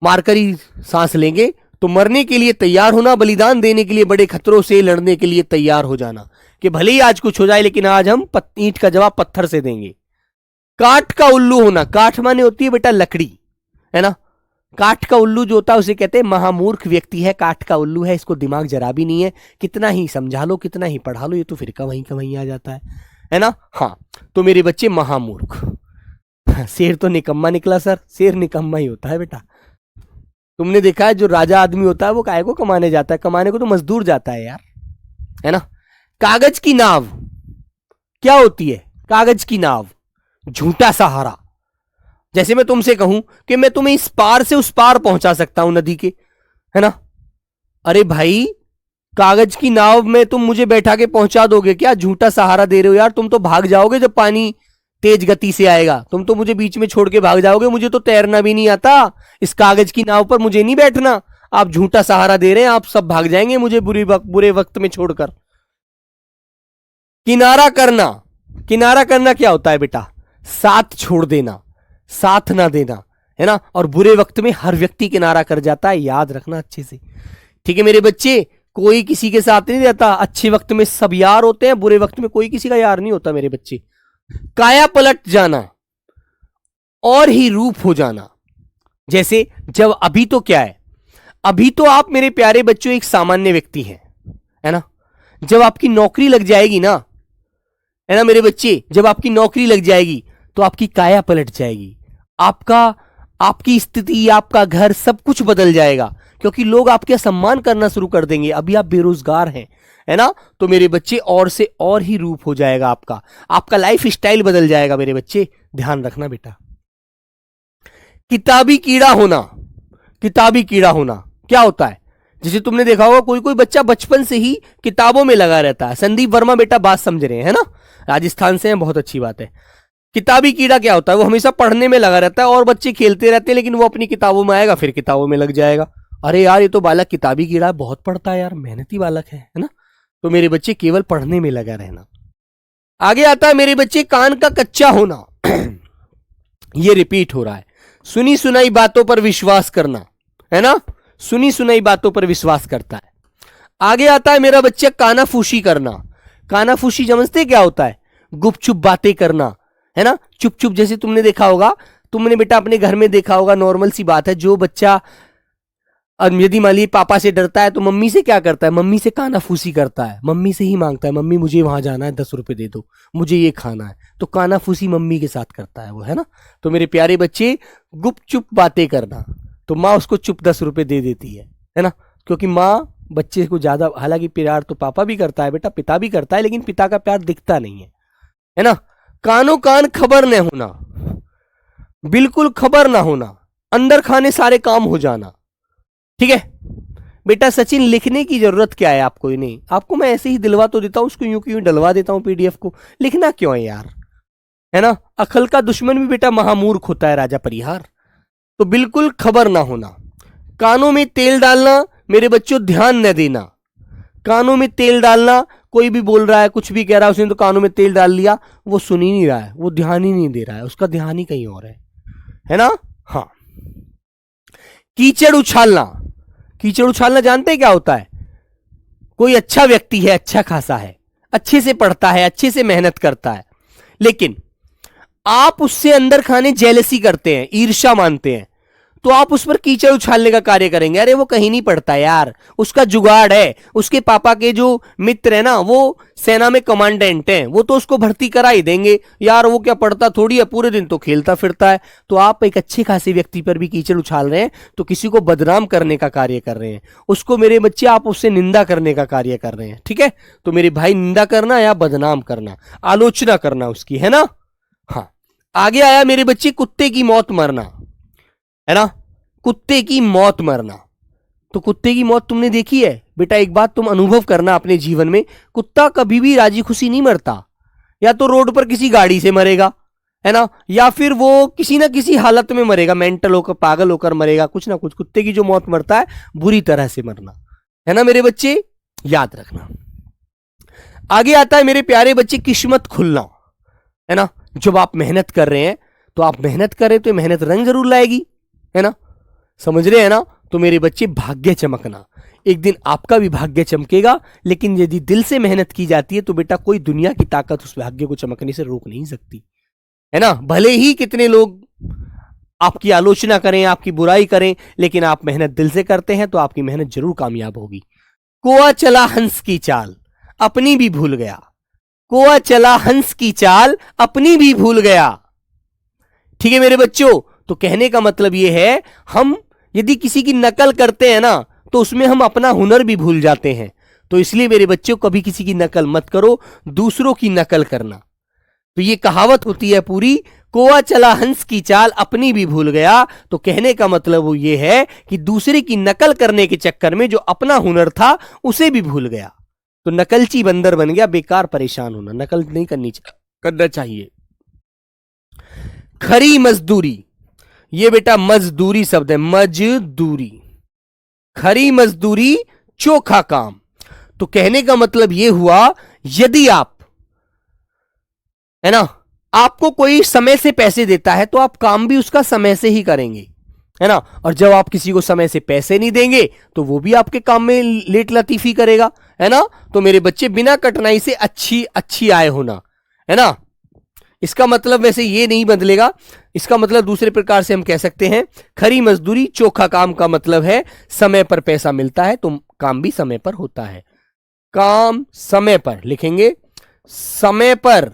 मारकर ही सांस लेंगे। तो मरने के लिए तैयार होना, बलिदान देने के लिए, बड़े खतरों से लड़ने के लिए तैयार हो जाना कि भले ही आज कुछ हो जाए लेकिन आज हम ईंट का जवाब पत्थर से देंगे। काठ का उल्लू होना, काठ माने होती है बेटा लकड़ी, है ना? काठ का उल्लू जो होता है उसे कहते हैं महामूर्ख व्यक्ति है, काठ का उल्लू है, इसको दिमाग जरा भी नहीं है, कितना ही समझा लो कितना ही पढ़ा लो ये तो फिर का वहीं आ जाता है ना। हाँ, तो मेरे बच्चे महामूर्ख। शेर तो निकम्मा निकला सर, शेर निकम्मा ही होता है बेटा। तुमने देखा है जो राजा आदमी होता है वो काहे को कमाने जाता है, कमाने को तो मजदूर जाता है यार, है ना। कागज की नाव क्या होती है, कागज की नाव झूठा सहारा। जैसे मैं तुमसे कहूं कि मैं तुम्हें इस पार से उस पार पहुंचा सकता हूं नदी के, है ना। अरे भाई कागज की नाव में तुम मुझे बैठा के पहुंचा दोगे क्या, झूठा सहारा दे रहे हो यार। तुम तो भाग जाओगे जब पानी तेज गति से आएगा, तुम तो मुझे बीच में छोड़ के भाग जाओगे, मुझे तो तैरना भी नहीं आता, इस कागज की नाव पर मुझे नहीं बैठना। आप झूठा सहारा दे रहे हैं, आप सब भाग जाएंगे मुझे बुरे वक्त में छोड़कर। किनारा करना, किनारा करना क्या होता है बेटा, साथ छोड़ देना, साथ ना देना, है ना। और बुरे वक्त में हर व्यक्ति किनारा कर जाता है, याद रखना अच्छे से, ठीक है मेरे बच्चे। कोई किसी के साथ नहीं रहता, अच्छे वक्त में सब यार होते हैं, बुरे वक्त में कोई किसी का यार नहीं होता मेरे बच्चे। काया पलट जाना और ही रूप हो जाना, जैसे जब अभी तो क्या है, अभी तो आप मेरे प्यारे बच्चों एक सामान्य व्यक्ति हैं, है ना। जब आपकी नौकरी लग जाएगी ना, है ना मेरे बच्चे, जब आपकी नौकरी लग जाएगी तो आपकी काया पलट जाएगी, आपकी स्थिति, आपका घर, सब कुछ बदल जाएगा, क्योंकि लोग आपका सम्मान करना शुरू कर देंगे। अभी आप बेरोजगार हैं, है ना, तो मेरे बच्चे और से और ही रूप हो जाएगा आपका लाइफ स्टाइल बदल जाएगा मेरे बच्चे, ध्यान रखना बेटा। किताबी कीड़ा होना, किताबी कीड़ा होना क्या होता है, जैसे तुमने देखा होगा कोई कोई बच्चा बचपन से ही किताबों में लगा रहता है। संदीप वर्मा बेटा बात समझ रहे हैं ना, राजस्थान से हैं, बहुत अच्छी बात है। किताबी कीड़ा क्या होता है, वो हमेशा पढ़ने में लगा रहता है और बच्चे खेलते रहते हैं, लेकिन वो अपनी किताबों में आएगा फिर किताबों में लग जाएगा। अरे यार ये तो बालक किताबी कीड़ा, बहुत पढ़ता है यार, मेहनती बालक है ना। तो मेरे बच्चे केवल पढ़ने में लगा रहना। आगे आता है मेरे बच्चे कान का कच्चा होना। ये रिपीट हो रहा है, सुनी सुनाई बातों पर विश्वास करना, है ना, सुनी सुनाई बातों पर विश्वास करता है। आगे आता है मेरा बच्चा कानाफूसी करना। कानाफूसी समझते क्या होता है, गुपचुप बातें करना, है ना, चुप चुप। जैसे तुमने देखा होगा, तुमने बेटा अपने घर में देखा होगा, नॉर्मल सी बात है, जो बच्चा यदि मान लीजिए पापा से डरता है तो मम्मी से क्या करता है, मम्मी से कानाफूसी करता है, मम्मी से ही मांगता है, मम्मी मुझे वहां जाना है 10 रुपए दे दो, मुझे ये खाना है, तो कानाफूसी मम्मी के साथ करता है वो, है ना। तो मेरे प्यारे बच्चे गुपचुप बातें करना, तो माँ उसको चुप 10 रुपए दे देती है ना, क्योंकि माँ बच्चे को ज्यादा, हालांकि प्यार तो पापा भी करता है बेटा, पिता भी करता है, लेकिन पिता का प्यार दिखता नहीं है ना। कानों कान खबर न होना, बिल्कुल खबर ना होना, अंदर खाने सारे काम हो जाना, ठीक है बेटा। सचिन लिखने की जरूरत क्या है आपको, ही नहीं, आपको मैं ऐसे ही दिलवा तो देता हूं, उसको यूं क्यों डलवा देता हूं पीडीएफ को, लिखना क्यों है यार, है ना। अकल का दुश्मन भी बेटा महामूर्ख होता है राजा परिहार। तो बिल्कुल खबर ना होना। कानों में तेल डालना, मेरे बच्चों ध्यान न देना, कानों में तेल डालना, कोई भी बोल रहा है कुछ भी कह रहा है, उसने तो कानों में तेल डाल लिया, वो सुन ही नहीं रहा है, वो ध्यान ही नहीं दे रहा है, उसका ध्यान ही कहीं और है ना। हाँ, कीचड़ उछालना, कीचड़ उछालना जानते हैं क्या होता है, कोई अच्छा व्यक्ति है, अच्छा खासा है, अच्छे से पढ़ता है, अच्छे से मेहनत करता है, लेकिन आप उससे अंदर खाने जेलसी करते हैं, ईर्ष्या मानते हैं, तो आप उस पर कीचड़ उछालने का कार्य करेंगे। अरे वो कहीं नहीं पढ़ता यार, उसका जुगाड़ है, उसके पापा के जो मित्र है ना वो सेना में कमांडेंट हैं, वो तो उसको भर्ती करा ही देंगे यार, वो क्या पढ़ता थोड़ी है, पूरे दिन तो खेलता फिरता है। तो आप एक अच्छे खासे व्यक्ति पर भी कीचड़ उछाल रहे हैं, तो किसी को बदनाम करने का कार्य कर रहे हैं, उसको मेरे बच्चे आप उससे निंदा करने का कार्य कर रहे हैं, ठीक है। तो मेरे भाई निंदा करना या बदनाम करना, आलोचना करना उसकी, है ना। हाँ, आगे आया मेरे बच्चे कुत्ते की मौत मरना, है ना, कुत्ते की मौत मरना। तो कुत्ते की मौत तुमने देखी है बेटा, एक बात तुम अनुभव करना अपने जीवन में, कुत्ता कभी भी राजी खुशी नहीं मरता, या तो रोड पर किसी गाड़ी से मरेगा, है ना, या फिर वो किसी ना किसी हालत में मरेगा, मेंटल होकर पागल होकर मरेगा, कुछ ना कुछ। कुत्ते की जो मौत मरता है बुरी तरह से मरना, है ना मेरे बच्चे, याद रखना। आगे आता है मेरे प्यारे बच्चे किस्मत खुलना, है ना। जब आप मेहनत कर रहे हैं तो आप मेहनत करें तो मेहनत रंग जरूर लाएगी, है ना, समझ रहे हैं ना। तो मेरे बच्चे भाग्य चमकना, एक दिन आपका भी भाग्य चमकेगा, लेकिन यदि दिल से मेहनत की जाती है तो बेटा कोई दुनिया की ताकत उस भाग्य को चमकने से रोक नहीं सकती, है ना। भले ही कितने लोग आपकी आलोचना करें, आपकी बुराई करें, लेकिन आप मेहनत दिल से करते हैं तो आपकी मेहनत जरूर कामयाब होगी। कोआ चला हंस की चाल, अपनी भी भूल गया। कोआ चला हंस की चाल, अपनी भी भूल गया। ठीक है मेरे बच्चों, तो कहने का मतलब यह है, हम यदि किसी की नकल करते हैं ना, तो उसमें हम अपना हुनर भी भूल जाते हैं। तो इसलिए मेरे बच्चों, कभी किसी की नकल मत करो, दूसरों की नकल करना। तो ये कहावत होती है पूरी, कोआ चला हंस की चाल, अपनी भी भूल गया। तो कहने का मतलब वो ये है कि दूसरे की नकल करने के चक्कर में जो अपना हुनर था उसे भी भूल गया, तो नकलची बंदर बन गया। बेकार परेशान होना, नकल नहीं करना चाहिए। खरी मजदूरी, ये बेटा मजदूरी शब्द है, मजदूरी। खरी मजदूरी चोखा काम। तो कहने का मतलब यह हुआ, यदि आप, है ना, आपको कोई समय से पैसे देता है तो आप काम भी उसका समय से ही करेंगे, है ना। और जब आप किसी को समय से पैसे नहीं देंगे तो वो भी आपके काम में लेट लतीफी करेगा, है ना। तो मेरे बच्चे, बिना कठिनाई से अच्छी आय होना, है ना। इसका मतलब वैसे ये नहीं बदलेगा, इसका मतलब दूसरे प्रकार से हम कह सकते हैं, खरी मजदूरी चोखा काम का मतलब है समय पर पैसा मिलता है तो काम भी समय पर होता है। काम समय पर लिखेंगे, समय पर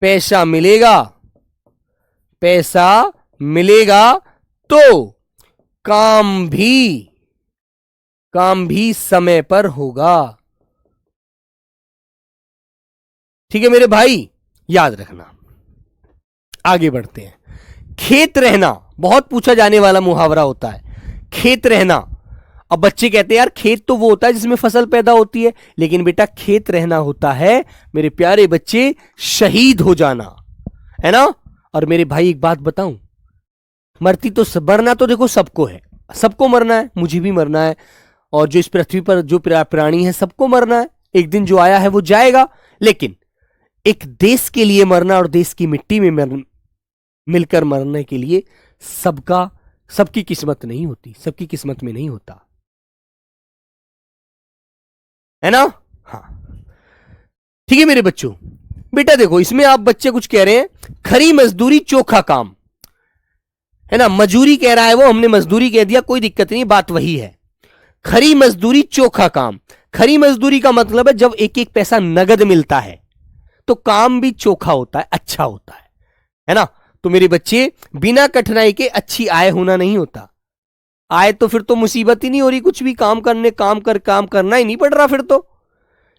पैसा मिलेगा, पैसा मिलेगा तो काम भी समय पर होगा। ठीक है मेरे भाई, याद रखना। आगे बढ़ते हैं। खेत रहना बहुत पूछा जाने वाला मुहावरा होता है, खेत रहना। अब बच्चे कहते हैं यार खेत तो वो होता है जिसमें फसल पैदा होती है, लेकिन बेटा खेत रहना होता है मेरे प्यारे बच्चे शहीद हो जाना, है ना। और मेरे भाई एक बात बताऊं, मरना तो देखो सबको है, सबको मरना है, मुझे भी मरना है, और जो इस पृथ्वी पर जो प्राणी है सबको मरना है। एक दिन जो आया है वो जाएगा, लेकिन एक देश के लिए मरना और देश की मिट्टी में मिलकर मरने के लिए सबकी किस्मत नहीं होती, सबकी किस्मत में नहीं होता, है ना। हाँ ठीक है मेरे बच्चों। बेटा देखो, इसमें आप बच्चे कुछ कह रहे हैं, खरी मजदूरी चोखा काम, है ना। मजूरी कह रहा है वो, हमने मजदूरी कह दिया, कोई दिक्कत नहीं, बात वही है। खरी मजदूरी चोखा काम, खरी मजदूरी का मतलब है जब एक एक पैसा नगद मिलता है तो काम भी चोखा होता है, अच्छा होता है ना। तो मेरे बच्चे, बिना कठिनाई के अच्छी आय होना नहीं होता। आय तो फिर तो मुसीबत ही नहीं हो रही, कुछ भी काम करना ही नहीं पड़ रहा फिर तो।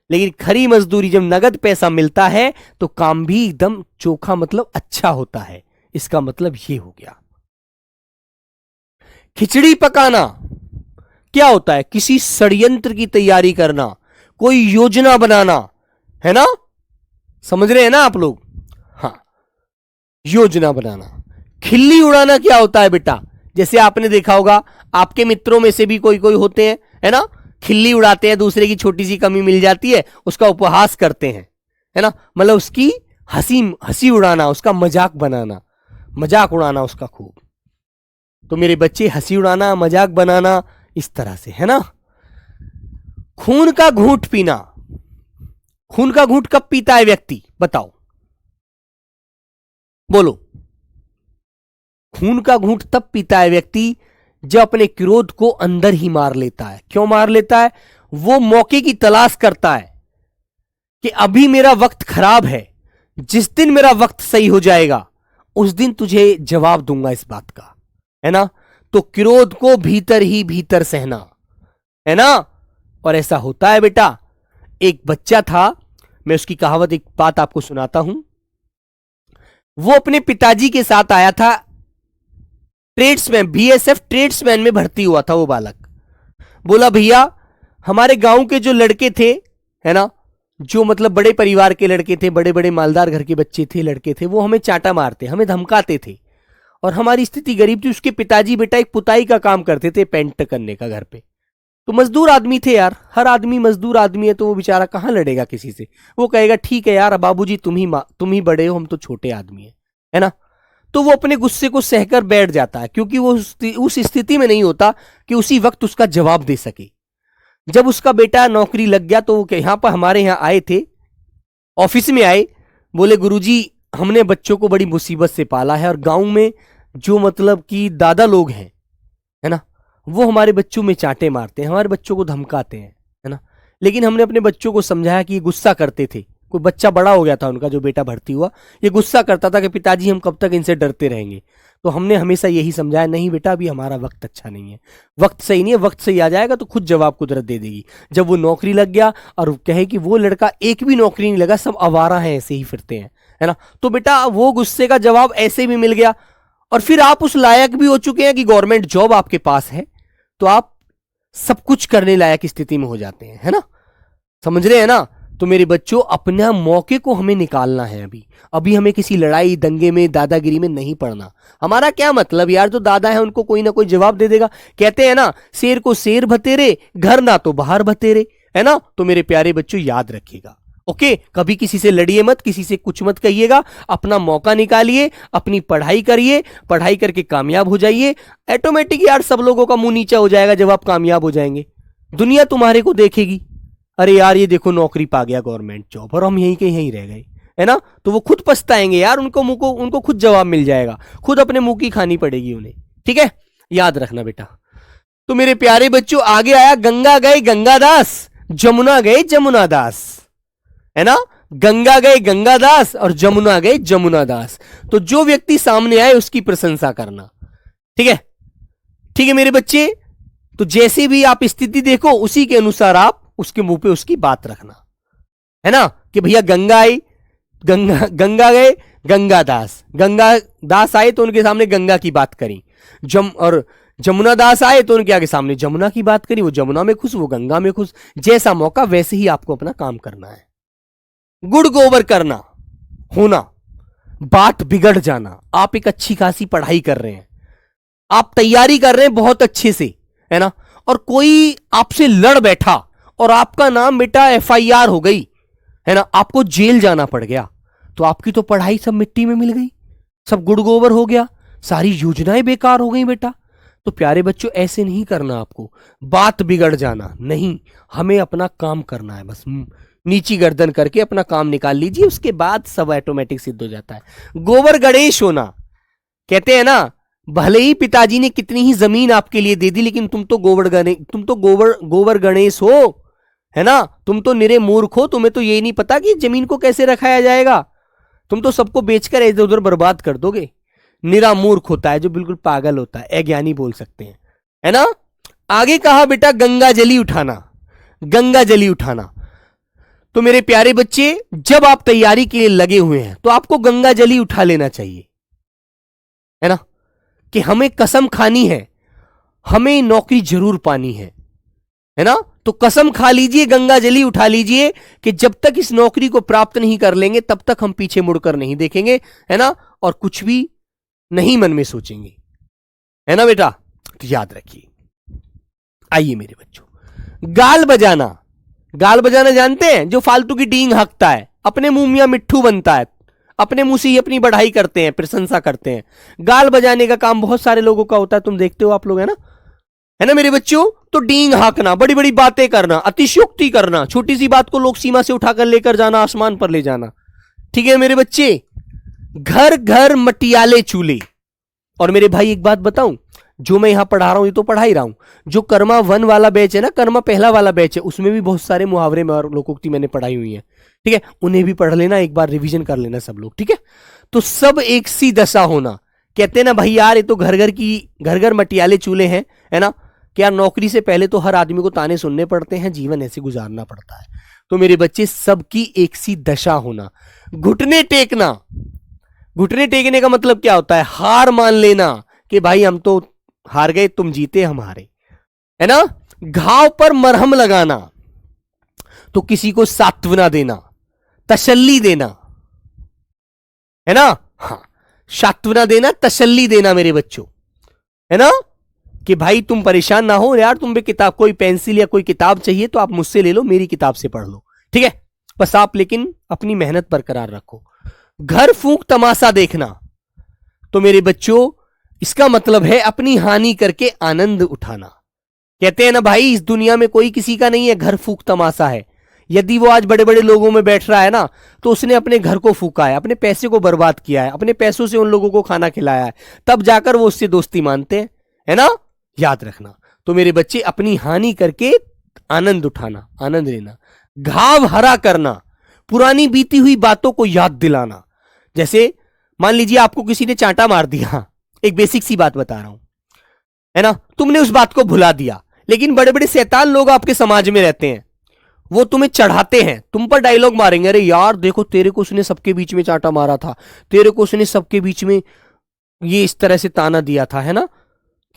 लेकिन खरी मजदूरी, जब नगद पैसा मिलता है तो काम भी एकदम चोखा, मतलब अच्छा होता है। इसका मतलब ये हो गया। खिचड़ी पकाना क्या होता है? किसी षड्यंत्र की तैयारी करना, कोई योजना बनाना, है ना। समझ रहे हैं ना आप लोग? हाँ, योजना बनाना। खिल्ली उड़ाना क्या होता है बेटा? जैसे आपने देखा होगा, आपके मित्रों में से भी कोई कोई होते हैं, है ना, खिल्ली उड़ाते हैं, दूसरे की छोटी सी कमी मिल जाती है उसका उपहास करते हैं, है ना, मतलब उसकी हंसी उड़ाना, उसका मजाक बनाना, मजाक उड़ाना उसका खूब। तो मेरे बच्चे, हंसी उड़ाना, मजाक बनाना, इस तरह से, है ना। खून का घूंट पीना, खून का घूंट कब पीता है व्यक्ति, बताओ, बोलो। खून का घूंट तब पीता है व्यक्ति जब अपने क्रोध को अंदर ही मार लेता है। क्यों मार लेता है? वो मौके की तलाश करता है कि अभी मेरा वक्त खराब है, जिस दिन मेरा वक्त सही हो जाएगा उस दिन तुझे जवाब दूंगा इस बात का, है ना। तो क्रोध को भीतर ही भीतर सहना, है ना। और ऐसा होता है बेटा। एक बच्चा था, मैं उसकी कहावत, एक बात आपको सुनाता हूं। वो अपने पिताजी के साथ आया था, ट्रेड्समैन, बीएसएफ ट्रेड्समैन में भर्ती हुआ था वो बालक। बोला भैया, हमारे गांव के जो लड़के थे, है ना, जो मतलब बड़े परिवार के लड़के थे, बड़े बड़े मालदार घर के बच्चे थे, लड़के थे, वो हमें चाटा मारते, हमें धमकाते थे, और हमारी स्थिति गरीब थी। उसके पिताजी बेटा एक पुताई का काम करते थे, पेंट करने का घर पे। तो मजदूर आदमी थे यार, हर आदमी मजदूर आदमी है, तो वो बेचारा कहां लड़ेगा किसी से। वो कहेगा ठीक है यार बाबूजी, तुम ही बड़े हो, हम तो छोटे आदमी है ना। तो वो अपने गुस्से को सहकर बैठ जाता है, क्योंकि वो उस स्थिति में नहीं होता कि उसी वक्त उसका जवाब दे सके। जब उसका बेटा नौकरी लग गया तो वो यहां पर हमारे यहां आए थे, ऑफिस में आए, बोले गुरुजी, हमने बच्चों को बड़ी मुसीबत से पाला है और गांव में जो मतलब कि दादा लोग हैं, है ना, वो हमारे बच्चों में चांटे मारते हैं, हमारे बच्चों को धमकाते हैं, है ना। लेकिन हमने अपने बच्चों को समझाया कि ये गुस्सा करते थे। कोई बच्चा बड़ा हो गया था उनका, जो बेटा भर्ती हुआ, ये गुस्सा करता था कि पिताजी हम कब तक इनसे डरते रहेंगे। तो हमने हमेशा यही समझाया, नहीं बेटा अभी हमारा वक्त अच्छा नहीं है, वक्त सही नहीं है, वक्त सही आ जाएगा तो खुद जवाब कुदरत दे देगी। जब वो नौकरी लग गया और कहे कि वो लड़का एक भी नौकरी नहीं लगा, सब आवारा है, ऐसे ही फिरते हैं, है ना, तो बेटा वो गुस्से का जवाब ऐसे भी मिल गया। और फिर आप उस लायक भी हो चुके हैं कि गवर्नमेंट जॉब आपके पास है, तो आप सब कुछ करने लायक स्थिति में हो जाते हैं, है ना, समझ रहे हैं ना। तो मेरे बच्चों अपने मौके को हमें निकालना है। अभी अभी हमें किसी लड़ाई दंगे में दादागिरी में नहीं पड़ना। हमारा क्या मतलब यार, जो दादा है उनको कोई ना कोई जवाब दे देगा। कहते हैं ना, शेर को शेर भतेरे, घर ना तो बाहर भतेरे, है ना। तो मेरे प्यारे बच्चों याद रखिएगा, ओके, कभी किसी से लड़िए मत, किसी से कुछ मत कहिएगा, अपना मौका निकालिए, अपनी पढ़ाई करिए, पढ़ाई करके कामयाब हो जाइए। ऑटोमेटिक यार सब लोगों का मुंह नीचा हो जाएगा जब आप कामयाब हो जाएंगे, दुनिया तुम्हारे को देखेगी, अरे यार ये देखो नौकरी पा गया गवर्नमेंट जॉब और हम यहीं के यहीं रह गए, है ना। तो वो खुद पछताएंगे यार, उनको खुद जवाब मिल जाएगा, खुद अपने मुंह की खानी पड़ेगी उन्हें, ठीक है, याद रखना बेटा। तो मेरे प्यारे बच्चों आगे आया, गंगा गए गंगादास, जमुना गए जमुनादास, है ना, गंगा गए गंगादास और जमुना गए जमुनादास। तो जो व्यक्ति सामने आए उसकी प्रशंसा करना, ठीक है, ठीक है मेरे बच्चे। तो जैसे भी आप स्थिति देखो उसी के अनुसार आप उसके मुंह पे उसकी बात रखना, है ना, कि भैया गंगा आई, गंगा गए गंगादास, गंगादास आए तो उनके सामने गंगा की बात करी, और जमुना दास आए तो उनके आगे सामने जमुना की बात करी। वो जमुना में खुश, वो गंगा में खुश, जैसा मौका वैसे ही आपको अपना काम करना है। गुड़ गोबर करना होना, बात बिगड़ जाना। आप एक अच्छी खासी पढ़ाई कर रहे हैं, आप तैयारी कर रहे हैं बहुत अच्छे से, है ना, और कोई आपसे लड़ बैठा और आपका नाम बेटा FIR हो गई, है ना, आपको जेल जाना पड़ गया, तो आपकी तो पढ़ाई सब मिट्टी में मिल गई, सब गुड़ गोबर हो गया, सारी योजनाएं बेकार हो गई बेटा। तो प्यारे बच्चों ऐसे नहीं करना, आपको बात बिगड़ जाना नहीं, हमें अपना काम करना है, बस नीची गर्दन करके अपना काम निकाल लीजिए, उसके बाद सब ऑटोमेटिक सिद्ध हो जाता है। गोबर गणेश होना, कहते हैं ना, भले ही पिताजी ने कितनी ही जमीन आपके लिए दे दी, लेकिन तुम तो गोबर गणेश हो, है ना, तुम तो निरे मूर्ख हो, तुम्हें तो ये नहीं पता कि जमीन को कैसे रखाया जाएगा, तुम तो सबको बेचकर इधर उधर बर्बाद कर दोगे। निरा मूर्ख होता है जो बिल्कुल पागल होता है, अज्ञानी बोल सकते हैं, है ना। आगे कहा बेटा गंगा जली उठाना, गंगा जली उठाना। तो मेरे प्यारे बच्चे जब आप तैयारी के लिए लगे हुए हैं तो आपको गंगा जली उठा लेना चाहिए, है ना, कि हमें कसम खानी है, हमें नौकरी जरूर पानी है ना। तो कसम खा लीजिए, गंगा जली उठा लीजिए कि जब तक इस नौकरी को प्राप्त नहीं कर लेंगे तब तक हम पीछे मुड़कर नहीं देखेंगे, है ना, और कुछ भी नहीं मन में सोचेंगे, है ना बेटा। तो याद रखिए। आइए मेरे बच्चों, गाल बजाना, गाल बजाना जानते हैं, जो फालतू की डींग हकता है, अपने मुंह मियां मिट्ठू बनता है, अपने मुंह से ही अपनी बढ़ाई करते हैं, प्रशंसा करते हैं। गाल बजाने का काम बहुत सारे लोगों का होता है, तुम देखते हो आप लोग, है ना मेरे बच्चों। तो डींग हाँकना, बड़ी बड़ी बातें करना, अतिशयोक्ति करना, छोटी सी बात को लोक सीमा से उठाकर लेकर जाना, आसमान पर ले जाना, ठीक है मेरे बच्चे। घर घर मटियाले चूल्हे। और मेरे भाई एक बात बताऊं, जो मैं यहां पढ़ा रहा हूं ये तो पढ़ा ही रहा हूं, जो कर्मा 1 वाला बैच है ना, कर्मा पहला वाला बैच है, उसमें भी बहुत सारे मुहावरे में और लोकोक्ति मैंने पढ़ाई हुई है, ठीक है, उन्हें भी पढ़ लेना, एक बार रिवीजन कर लेना सब लोग, ठीक है। तो सब एक सी दशा होना, कहते हैं ना भाई यार ये तो घर घर मटियाले चूल्हे हैं, है ना, कि यार नौकरी से पहले तो हर आदमी को ताने सुनने पड़ते हैं, जीवन ऐसे गुजारना पड़ता है। तो मेरे बच्चे सबकी एक सी दशा होना। घुटने टेकना, घुटने टेकने का मतलब क्या होता है, हार मान लेना कि भाई हम तो हार गए, तुम जीते हम हारे, है ना। घाव पर मरहम लगाना, तो किसी को सांत्वना देना, तसल्ली देना, है ना, हाँ, सांत्वना देना, तसल्ली देना मेरे बच्चों, है ना, कि भाई तुम परेशान ना हो यार, तुम भी किताब, कोई पेंसिल या कोई किताब चाहिए तो आप मुझसे ले लो, मेरी किताब से पढ़ लो, ठीक है, बस आप लेकिन अपनी मेहनत बरकरार रखो। घर फूंक तमाशा देखना, तो मेरे बच्चों इसका मतलब है अपनी हानि करके आनंद उठाना। कहते हैं ना भाई, इस दुनिया में कोई किसी का नहीं है घर फूंक तमाशा है, यदि वो आज बड़े बड़े लोगों में बैठ रहा है ना, तो उसने अपने घर को फूका है, अपने पैसे को बर्बाद किया है, अपने पैसों से उन लोगों को खाना खिलाया है, तब जाकर वो उससे दोस्ती मानते हैं, है ना। याद रखना। तो मेरे बच्चे, अपनी हानि करके आनंद उठाना, आनंद लेना, घाव हरा करना, पुरानी बीती हुई बातों को याद दिलाना। जैसे मान लीजिए आपको किसी ने चांटा मार दिया, एक बेसिक सी बात बता रहा हूं, है ना, तुमने उस बात को भुला दिया, लेकिन बड़े बड़े शैतान लोग आपके समाज में रहते हैं, वो तुम्हें चढ़ाते हैं, तुम पर डायलॉग मारेंगे, अरे यार देखो तेरे को उसने सबके बीच में चांटा मारा था, तेरे को उसने सबके बीच में ये इस तरह से ताना दिया था, है ना,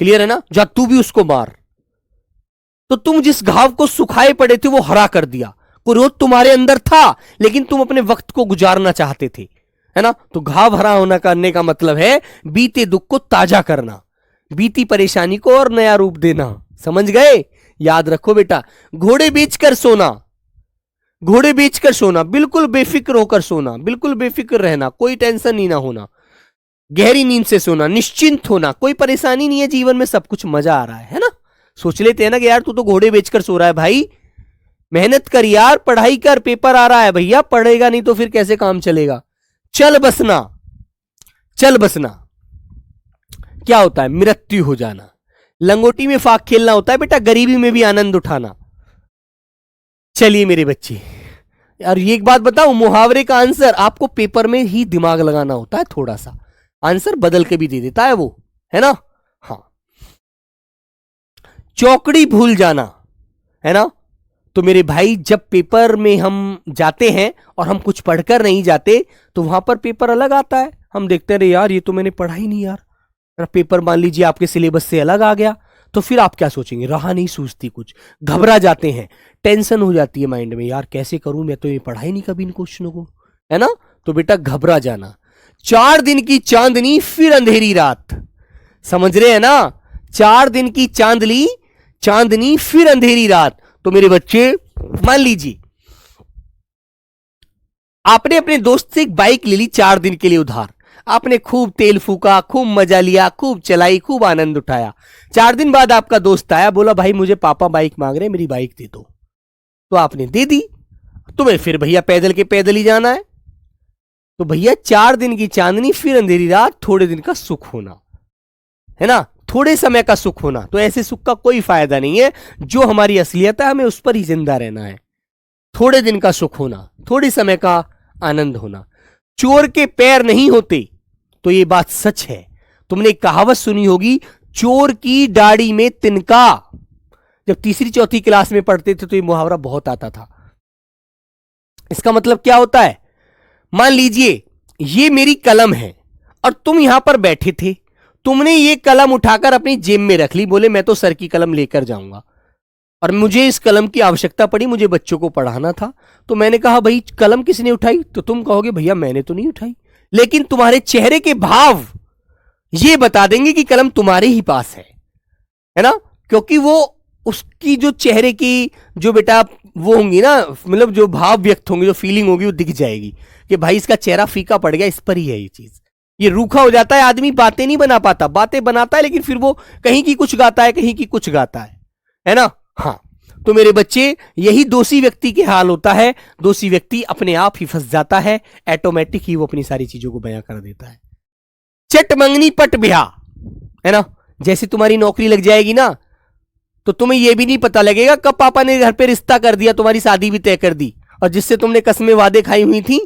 क्लियर है ना, जा तू भी उसको मार। तो तुम जिस घाव को सुखाए पड़े थे वो हरा कर दिया। क्रोध तुम्हारे अंदर था, लेकिन तुम अपने वक्त को गुजारना चाहते थे, है ना। तो घाव हरा होना करने का मतलब है बीते दुख को ताजा करना, बीती परेशानी को और नया रूप देना। समझ गए? याद रखो बेटा, घोड़े बेचकर सोना, घोड़े बेचकर सोना, बिल्कुल बेफिक्र होकर सोना, बिल्कुल बेफिक्र रहना, कोई टेंशन ही ना होना, गहरी नींद से सोना, निश्चिंत होना, कोई परेशानी नहीं है जीवन में, सब कुछ मजा आ रहा है ना। सोच लेते हैं ना कि यार तू तो घोड़े बेचकर सो रहा है, भाई मेहनत कर यार, पढ़ाई कर, पेपर आ रहा है भैया, पढ़ेगा नहीं तो फिर कैसे काम चलेगा। चल बसना, चल बसना क्या होता है? मृत्यु हो जाना। लंगोटी में फाक खेलना होता है बेटा, गरीबी में भी आनंद उठाना। चलिए मेरे बच्चे, यार ये एक बात बताऊं, मुहावरे का आंसर आपको पेपर में ही दिमाग लगाना होता है, थोड़ा सा आंसर बदल के भी दे देता है वो, है ना। हाँ, चौकड़ी भूल जाना, है ना। तो मेरे भाई, जब पेपर में हम जाते हैं और हम कुछ पढ़कर नहीं जाते, तो वहां पर पेपर अलग आता है, हम देखते हैं अरे यार ये तो मैंने पढ़ा ही नहीं यार। पेपर मान लीजिए आपके सिलेबस से अलग आ गया, तो फिर आप क्या सोचेंगे? राह नहीं सूझती, कुछ घबरा जाते हैं, टेंशन हो जाती है माइंड में, यार कैसे करूं, मैं तो ये पढ़ा ही नहीं कभी इन क्वेश्चनों को, है ना। तो बेटा घबरा जाना। 4 दिन की चांदनी फिर अंधेरी रात, समझ रहे हैं ना। 4 दिन की चांदनी, चांदनी फिर अंधेरी रात। तो मेरे बच्चे, मान लीजिए आपने अपने दोस्त से एक बाइक ले ली 4 दिन के लिए उधार, आपने खूब तेल फूका, खूब मजा लिया, खूब चलाई, खूब आनंद उठाया। 4 दिन बाद आपका दोस्त आया, बोला भाई मुझे पापा बाइक मांग रहे हैं, मेरी बाइक दे दो। तो आपने दे दी, तुम्हें फिर भैया पैदल के पैदल ही जाना है। तो भैया 4 दिन की चांदनी फिर अंधेरी रात, थोड़े दिन का सुख होना, है ना, थोड़े समय का सुख होना। तो ऐसे सुख का कोई फायदा नहीं है, जो हमारी असलियत है हमें उस पर ही जिंदा रहना है। थोड़े दिन का सुख होना, थोड़े समय का आनंद होना। चोर के पैर नहीं होते, तो ये बात सच है। तुमने एक कहावत सुनी होगी, चोर की दाढ़ी में तिनका। जब तीसरी चौथी क्लास में पढ़ते थे तो ये मुहावरा बहुत आता था। इसका मतलब क्या होता है? मान लीजिए ये मेरी कलम है और तुम यहां पर बैठे थे, तुमने ये कलम उठाकर अपनी जेब में रख ली, बोले मैं तो सर की कलम लेकर जाऊंगा, और मुझे इस कलम की आवश्यकता पड़ी, मुझे बच्चों को पढ़ाना था। तो मैंने कहा भाई कलम किसने उठाई? तो तुम कहोगे भैया मैंने तो नहीं उठाई, लेकिन तुम्हारे चेहरे के भाव ये बता देंगे कि कलम तुम्हारे ही पास है ना। क्योंकि वो उसकी जो चेहरे की जो बेटा वो होंगी ना, मतलब जो भाव व्यक्त होंगे, जो फीलिंग होगी वो दिख जाएगी कि भाई इसका चेहरा फीका पड़ गया, इस पर ही है ये चीज। ये रूखा हो जाता है, आदमी बातें नहीं बना पाता, बातें बनाता है लेकिन फिर वो कहीं की कुछ गाता है, कहीं की कुछ गाता है ना। हाँ, तो मेरे बच्चे, यही दोषी व्यक्ति के हाल होता है। दोषी व्यक्ति अपने आप ही फंस जाता है, ऑटोमेटिक ही वो अपनी सारी चीजों को बयां कर देता है। चट मंगनी पट ब्याह, है ना। जैसे तुम्हारी नौकरी लग जाएगी ना, तो तुम्हें यह भी नहीं पता लगेगा कब पापा ने घर पे रिश्ता कर दिया, तुम्हारी शादी भी तय कर दी, और जिससे तुमने कस्में वादे खाई हुई थी,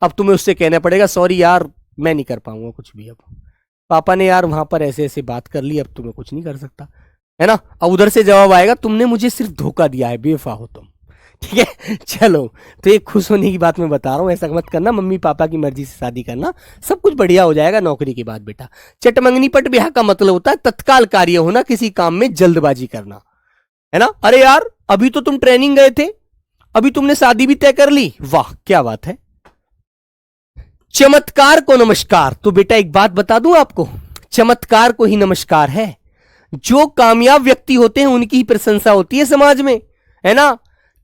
अब तुम्हें उससे कहना पड़ेगा सॉरी यार मैं नहीं कर पाऊंगा कुछ भी, अब पापा ने यार वहां पर ऐसे ऐसे बात कर ली, अब तुम्हें कुछ नहीं कर सकता, है ना। अब उधर से जवाब आएगा तुमने मुझे सिर्फ धोखा दिया है, बेवफा हो तुम, ठीक है। चलो, तो एक खुश होने की बात मैं बता रहा हूं, ऐसा मत करना, मम्मी पापा की मर्जी से शादी करना, सब कुछ बढ़िया हो जाएगा नौकरी के बाद बेटा। चटमंगनी पट ब्याह का मतलब होता है तत्काल कार्य होना, किसी काम में जल्दबाजी करना, है ना। अरे यार अभी तो तुम ट्रेनिंग गए थे, अभी तुमने शादी भी तय कर ली, वाह क्या बात है। चमत्कार को नमस्कार, तो बेटा एक बात बता दूं आपको, चमत्कार को ही नमस्कार है। जो कामयाब व्यक्ति होते हैं उनकी ही प्रशंसा होती है समाज में, है ना।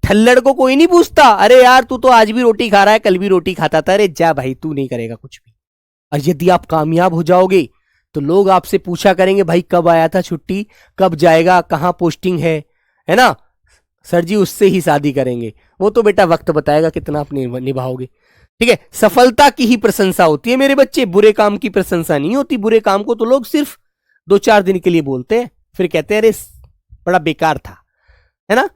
ठल्लड़ को कोई नहीं पूछता, अरे यार तू तो आज भी रोटी खा रहा है, कल भी रोटी खाता था, अरे जा भाई तू नहीं करेगा कुछ भी। और यदि आप कामयाब हो जाओगे तो लोग आपसे पूछा करेंगे भाई कब आया था छुट्टी, कब जाएगा, कहां पोस्टिंग है ना। सर जी उससे ही शादी करेंगे। वो तो बेटा वक्त बताएगा कितना आप निभाओगे। ठीक है, सफलता की ही प्रशंसा होती है मेरे बच्चे, बुरे काम की प्रशंसा नहीं होती। बुरे काम को तो लोग सिर्फ 2-4 दिन के लिए बोलते हैं, फिर कहते हैं अरे बड़ा बेकार था, है ना,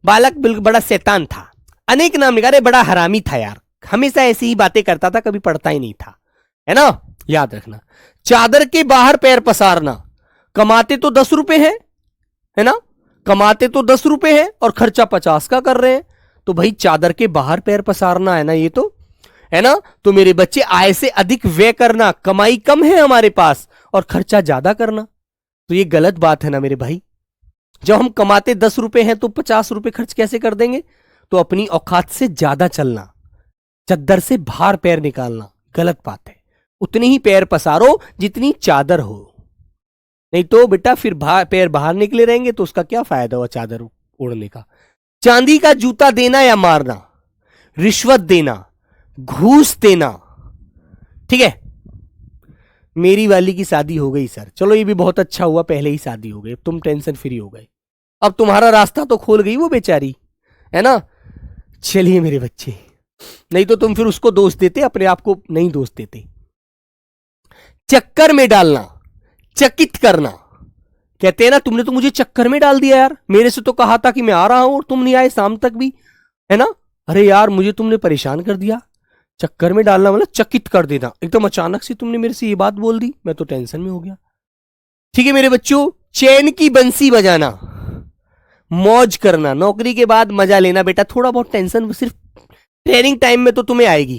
बालक बिल्कुल बड़ा शैतान था, अनेक नाम निकाले, अरे बड़ा हरामी था यार, हमेशा ऐसी ही बातें करता था, कभी पढ़ता ही नहीं था, है ना। याद रखना, चादर के बाहर पैर पसारना, कमाते तो 10 रुपए हैं, है ना, कमाते तो 10 रुपए हैं और खर्चा 50 का कर रहे हैं, तो भाई चादर के बाहर पैर पसारना है ना, ये तो है ना। तो मेरे बच्चे आय से अधिक व्यय करना, कमाई कम है हमारे पास और खर्चा ज्यादा करना, तो ये गलत बात है ना मेरे भाई। जब हम कमाते 10 रुपए हैं तो 50 रुपए खर्च कैसे कर देंगे। तो अपनी औकात से ज्यादा चलना, चद्दर से बाहर पैर निकालना गलत बात है। उतनी ही पैर पसारो जितनी चादर हो, नहीं तो बेटा फिर पैर बाहर निकले रहेंगे तो उसका क्या फायदा हुआ चादर ओढ़ने का। चांदी का जूता देना या मारना, रिश्वत देना, घूस देना, ठीक है। मेरी वाली की शादी हो गई सर, चलो ये भी बहुत अच्छा हुआ, पहले ही शादी हो गई, तुम टेंशन फ्री हो गए, अब तुम्हारा रास्ता तो खोल गई वो बेचारी, है ना। चलिए मेरे बच्चे, नहीं तो तुम फिर उसको दोष देते, अपने आप को नहीं दोष देते। चक्कर में डालना, चकित करना, कहते हैं ना तुमने तो मुझे चक्कर में डाल दिया यार, मेरे से तो कहा था कि मैं आ रहा हूं और तुम नहीं आए शाम तक भी, है ना, अरे यार मुझे तुमने परेशान कर दिया। चक्कर में डालना मतलब चकित कर देना, एकदम अचानक से तुमने मेरे से ये बात बोल दी, मैं तो टेंशन में हो गया। ठीक है मेरे बच्चों, चैन की बंसी बजाना, मौज करना, नौकरी के बाद मजा लेना बेटा, थोड़ा बहुत टेंशन सिर्फ ट्रेनिंग टाइम में तो तुम्हें आएगी,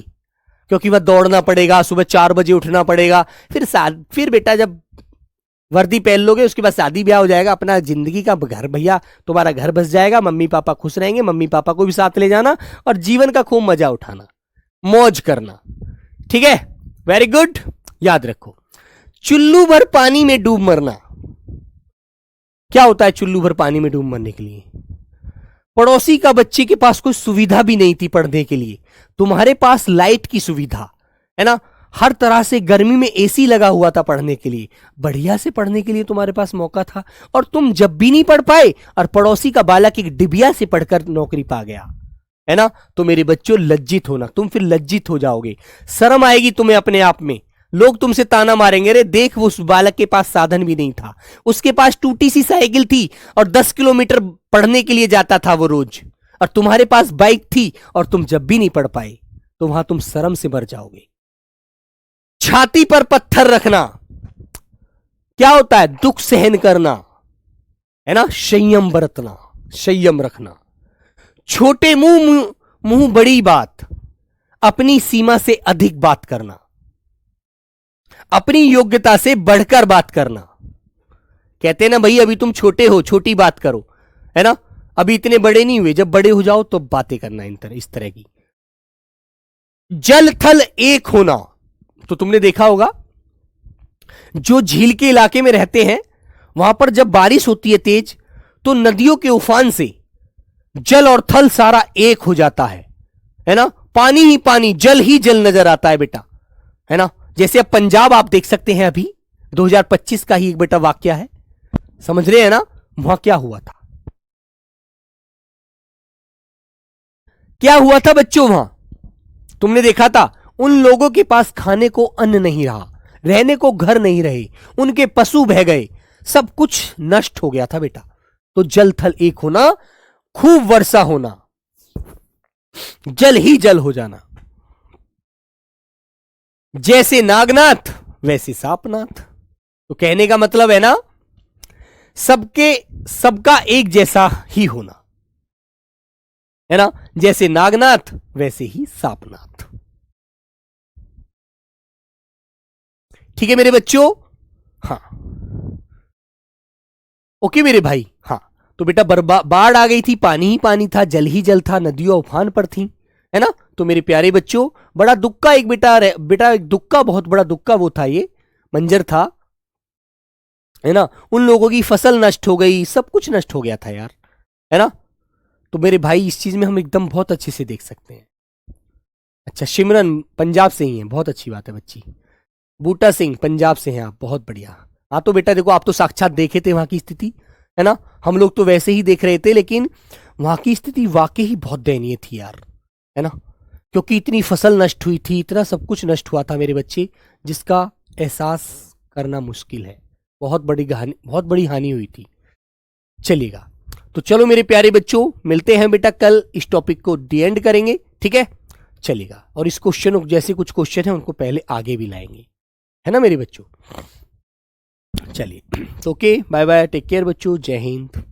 क्योंकि वह दौड़ना पड़ेगा, सुबह 4 बजे उठना पड़ेगा, फिर बेटा जब वर्दी पहन लोगे उसके बाद शादी ब्याह हो जाएगा, अपना जिंदगी का घर, भैया तुम्हारा घर बस जाएगा, मम्मी पापा खुश रहेंगे, मम्मी पापा को भी साथ ले जाना और जीवन का खूब मजा उठाना, मौज करना, ठीक है, वेरी गुड। याद रखो, चुल्लू भर पानी में डूब मरना, क्या होता है चुल्लू भर पानी में डूब मरने के लिए। पड़ोसी का बच्चे के पास कोई सुविधा भी नहीं थी पढ़ने के लिए, तुम्हारे पास लाइट की सुविधा है ना, हर तरह से, गर्मी में एसी लगा हुआ था पढ़ने के लिए, बढ़िया से पढ़ने के लिए तुम्हारे पास मौका था, और तुम जब भी नहीं पढ़ पाए और पड़ोसी का बालक एक डिबिया से पढ़कर नौकरी पा गया, है ना, तो मेरे बच्चों लज्जित होना, तुम फिर लज्जित हो जाओगे, शर्म आएगी तुम्हें अपने आप में, लोग तुमसे ताना मारेंगे, रे देख उस बालक के पास साधन भी नहीं था, उसके पास टूटी सी साइकिल थी और 10 किलोमीटर पढ़ने के लिए जाता था वो रोज, और तुम्हारे पास बाइक थी और तुम जब भी नहीं पढ़ पाए, तो वहां तुम शर्म से मर जाओगे। छाती पर पत्थर रखना, क्या होता है, दुख सहन करना, है ना, संयम बरतना, संयम रखना। छोटे मुंह बड़ी बात, अपनी सीमा से अधिक बात करना, अपनी योग्यता से बढ़कर बात करना। कहते हैं ना भाई अभी तुम छोटे हो, छोटी बात करो, है ना, अभी इतने बड़े नहीं हुए, जब बड़े हो जाओ तो बातें करना इस तरह की। जल थल एक होना, तो तुमने देखा होगा जो झील के इलाके में रहते हैं वहां पर जब बारिश होती है तेज, तो नदियों के उफान से जल और थल सारा एक हो जाता है ना, पानी ही पानी, जल ही जल नजर आता है बेटा, है ना। जैसे अब पंजाब आप देख सकते हैं, अभी 2025 का ही एक बेटा वाक्या है, समझ रहे हैं ना, वहां क्या हुआ था, क्या हुआ था बच्चों, वहां तुमने देखा था उन लोगों के पास खाने को अन्न नहीं रहा, रहने को घर नहीं रहे, उनके पशु बह गए, सब कुछ नष्ट हो गया था बेटा। तो जल थल एक होना, खूब वर्षा होना, जल ही जल हो जाना, जैसे नागनाथ वैसे सापनाथ। तो कहने का मतलब है ना, सबका एक जैसा ही होना, है ना, जैसे नागनाथ वैसे ही सापनाथ। ठीक है मेरे बच्चों, हाँ ओके मेरे भाई, हाँ तो बेटा बाढ़ आ गई थी, पानी ही पानी था, जल ही जल था, नदियां उफान पर थी, है ना। तो मेरे प्यारे बच्चों, बड़ा दुख का एक बेटा एक दुख का, बहुत बड़ा दुख का वो था, ये मंजर था, है ना। उन लोगों की फसल नष्ट हो गई, सब कुछ नष्ट हो गया था यार, है ना। तो मेरे भाई इस चीज में हम एकदम बहुत अच्छे से देख सकते हैं। अच्छा सिमरन पंजाब से ही है, बहुत अच्छी बात है बच्ची। बूटा सिंह पंजाब से हैं आप, बहुत बढ़िया। हाँ तो बेटा देखो, आप तो साक्षात देखे थे वहां की स्थिति, है ना, हम लोग तो वैसे ही देख रहे थे, लेकिन वहां की स्थिति वाकई ही बहुत दयनीय थी यार, है ना, क्योंकि इतनी फसल नष्ट हुई थी, इतना सब कुछ नष्ट हुआ था मेरे बच्चे, जिसका एहसास करना मुश्किल है। बहुत बड़ी हानि हुई थी। चलिएगा, तो चलो मेरे प्यारे बच्चों, मिलते हैं बेटा कल, इस टॉपिक को डी एंड करेंगे, ठीक है। चलिएगा, और इस क्वेश्चन जैसे कुछ क्वेश्चन है उनको पहले आगे भी लाएंगे, है ना मेरे बच्चों। चलिए, तो okay, bye bye, take care बच्चों, जय हिंद।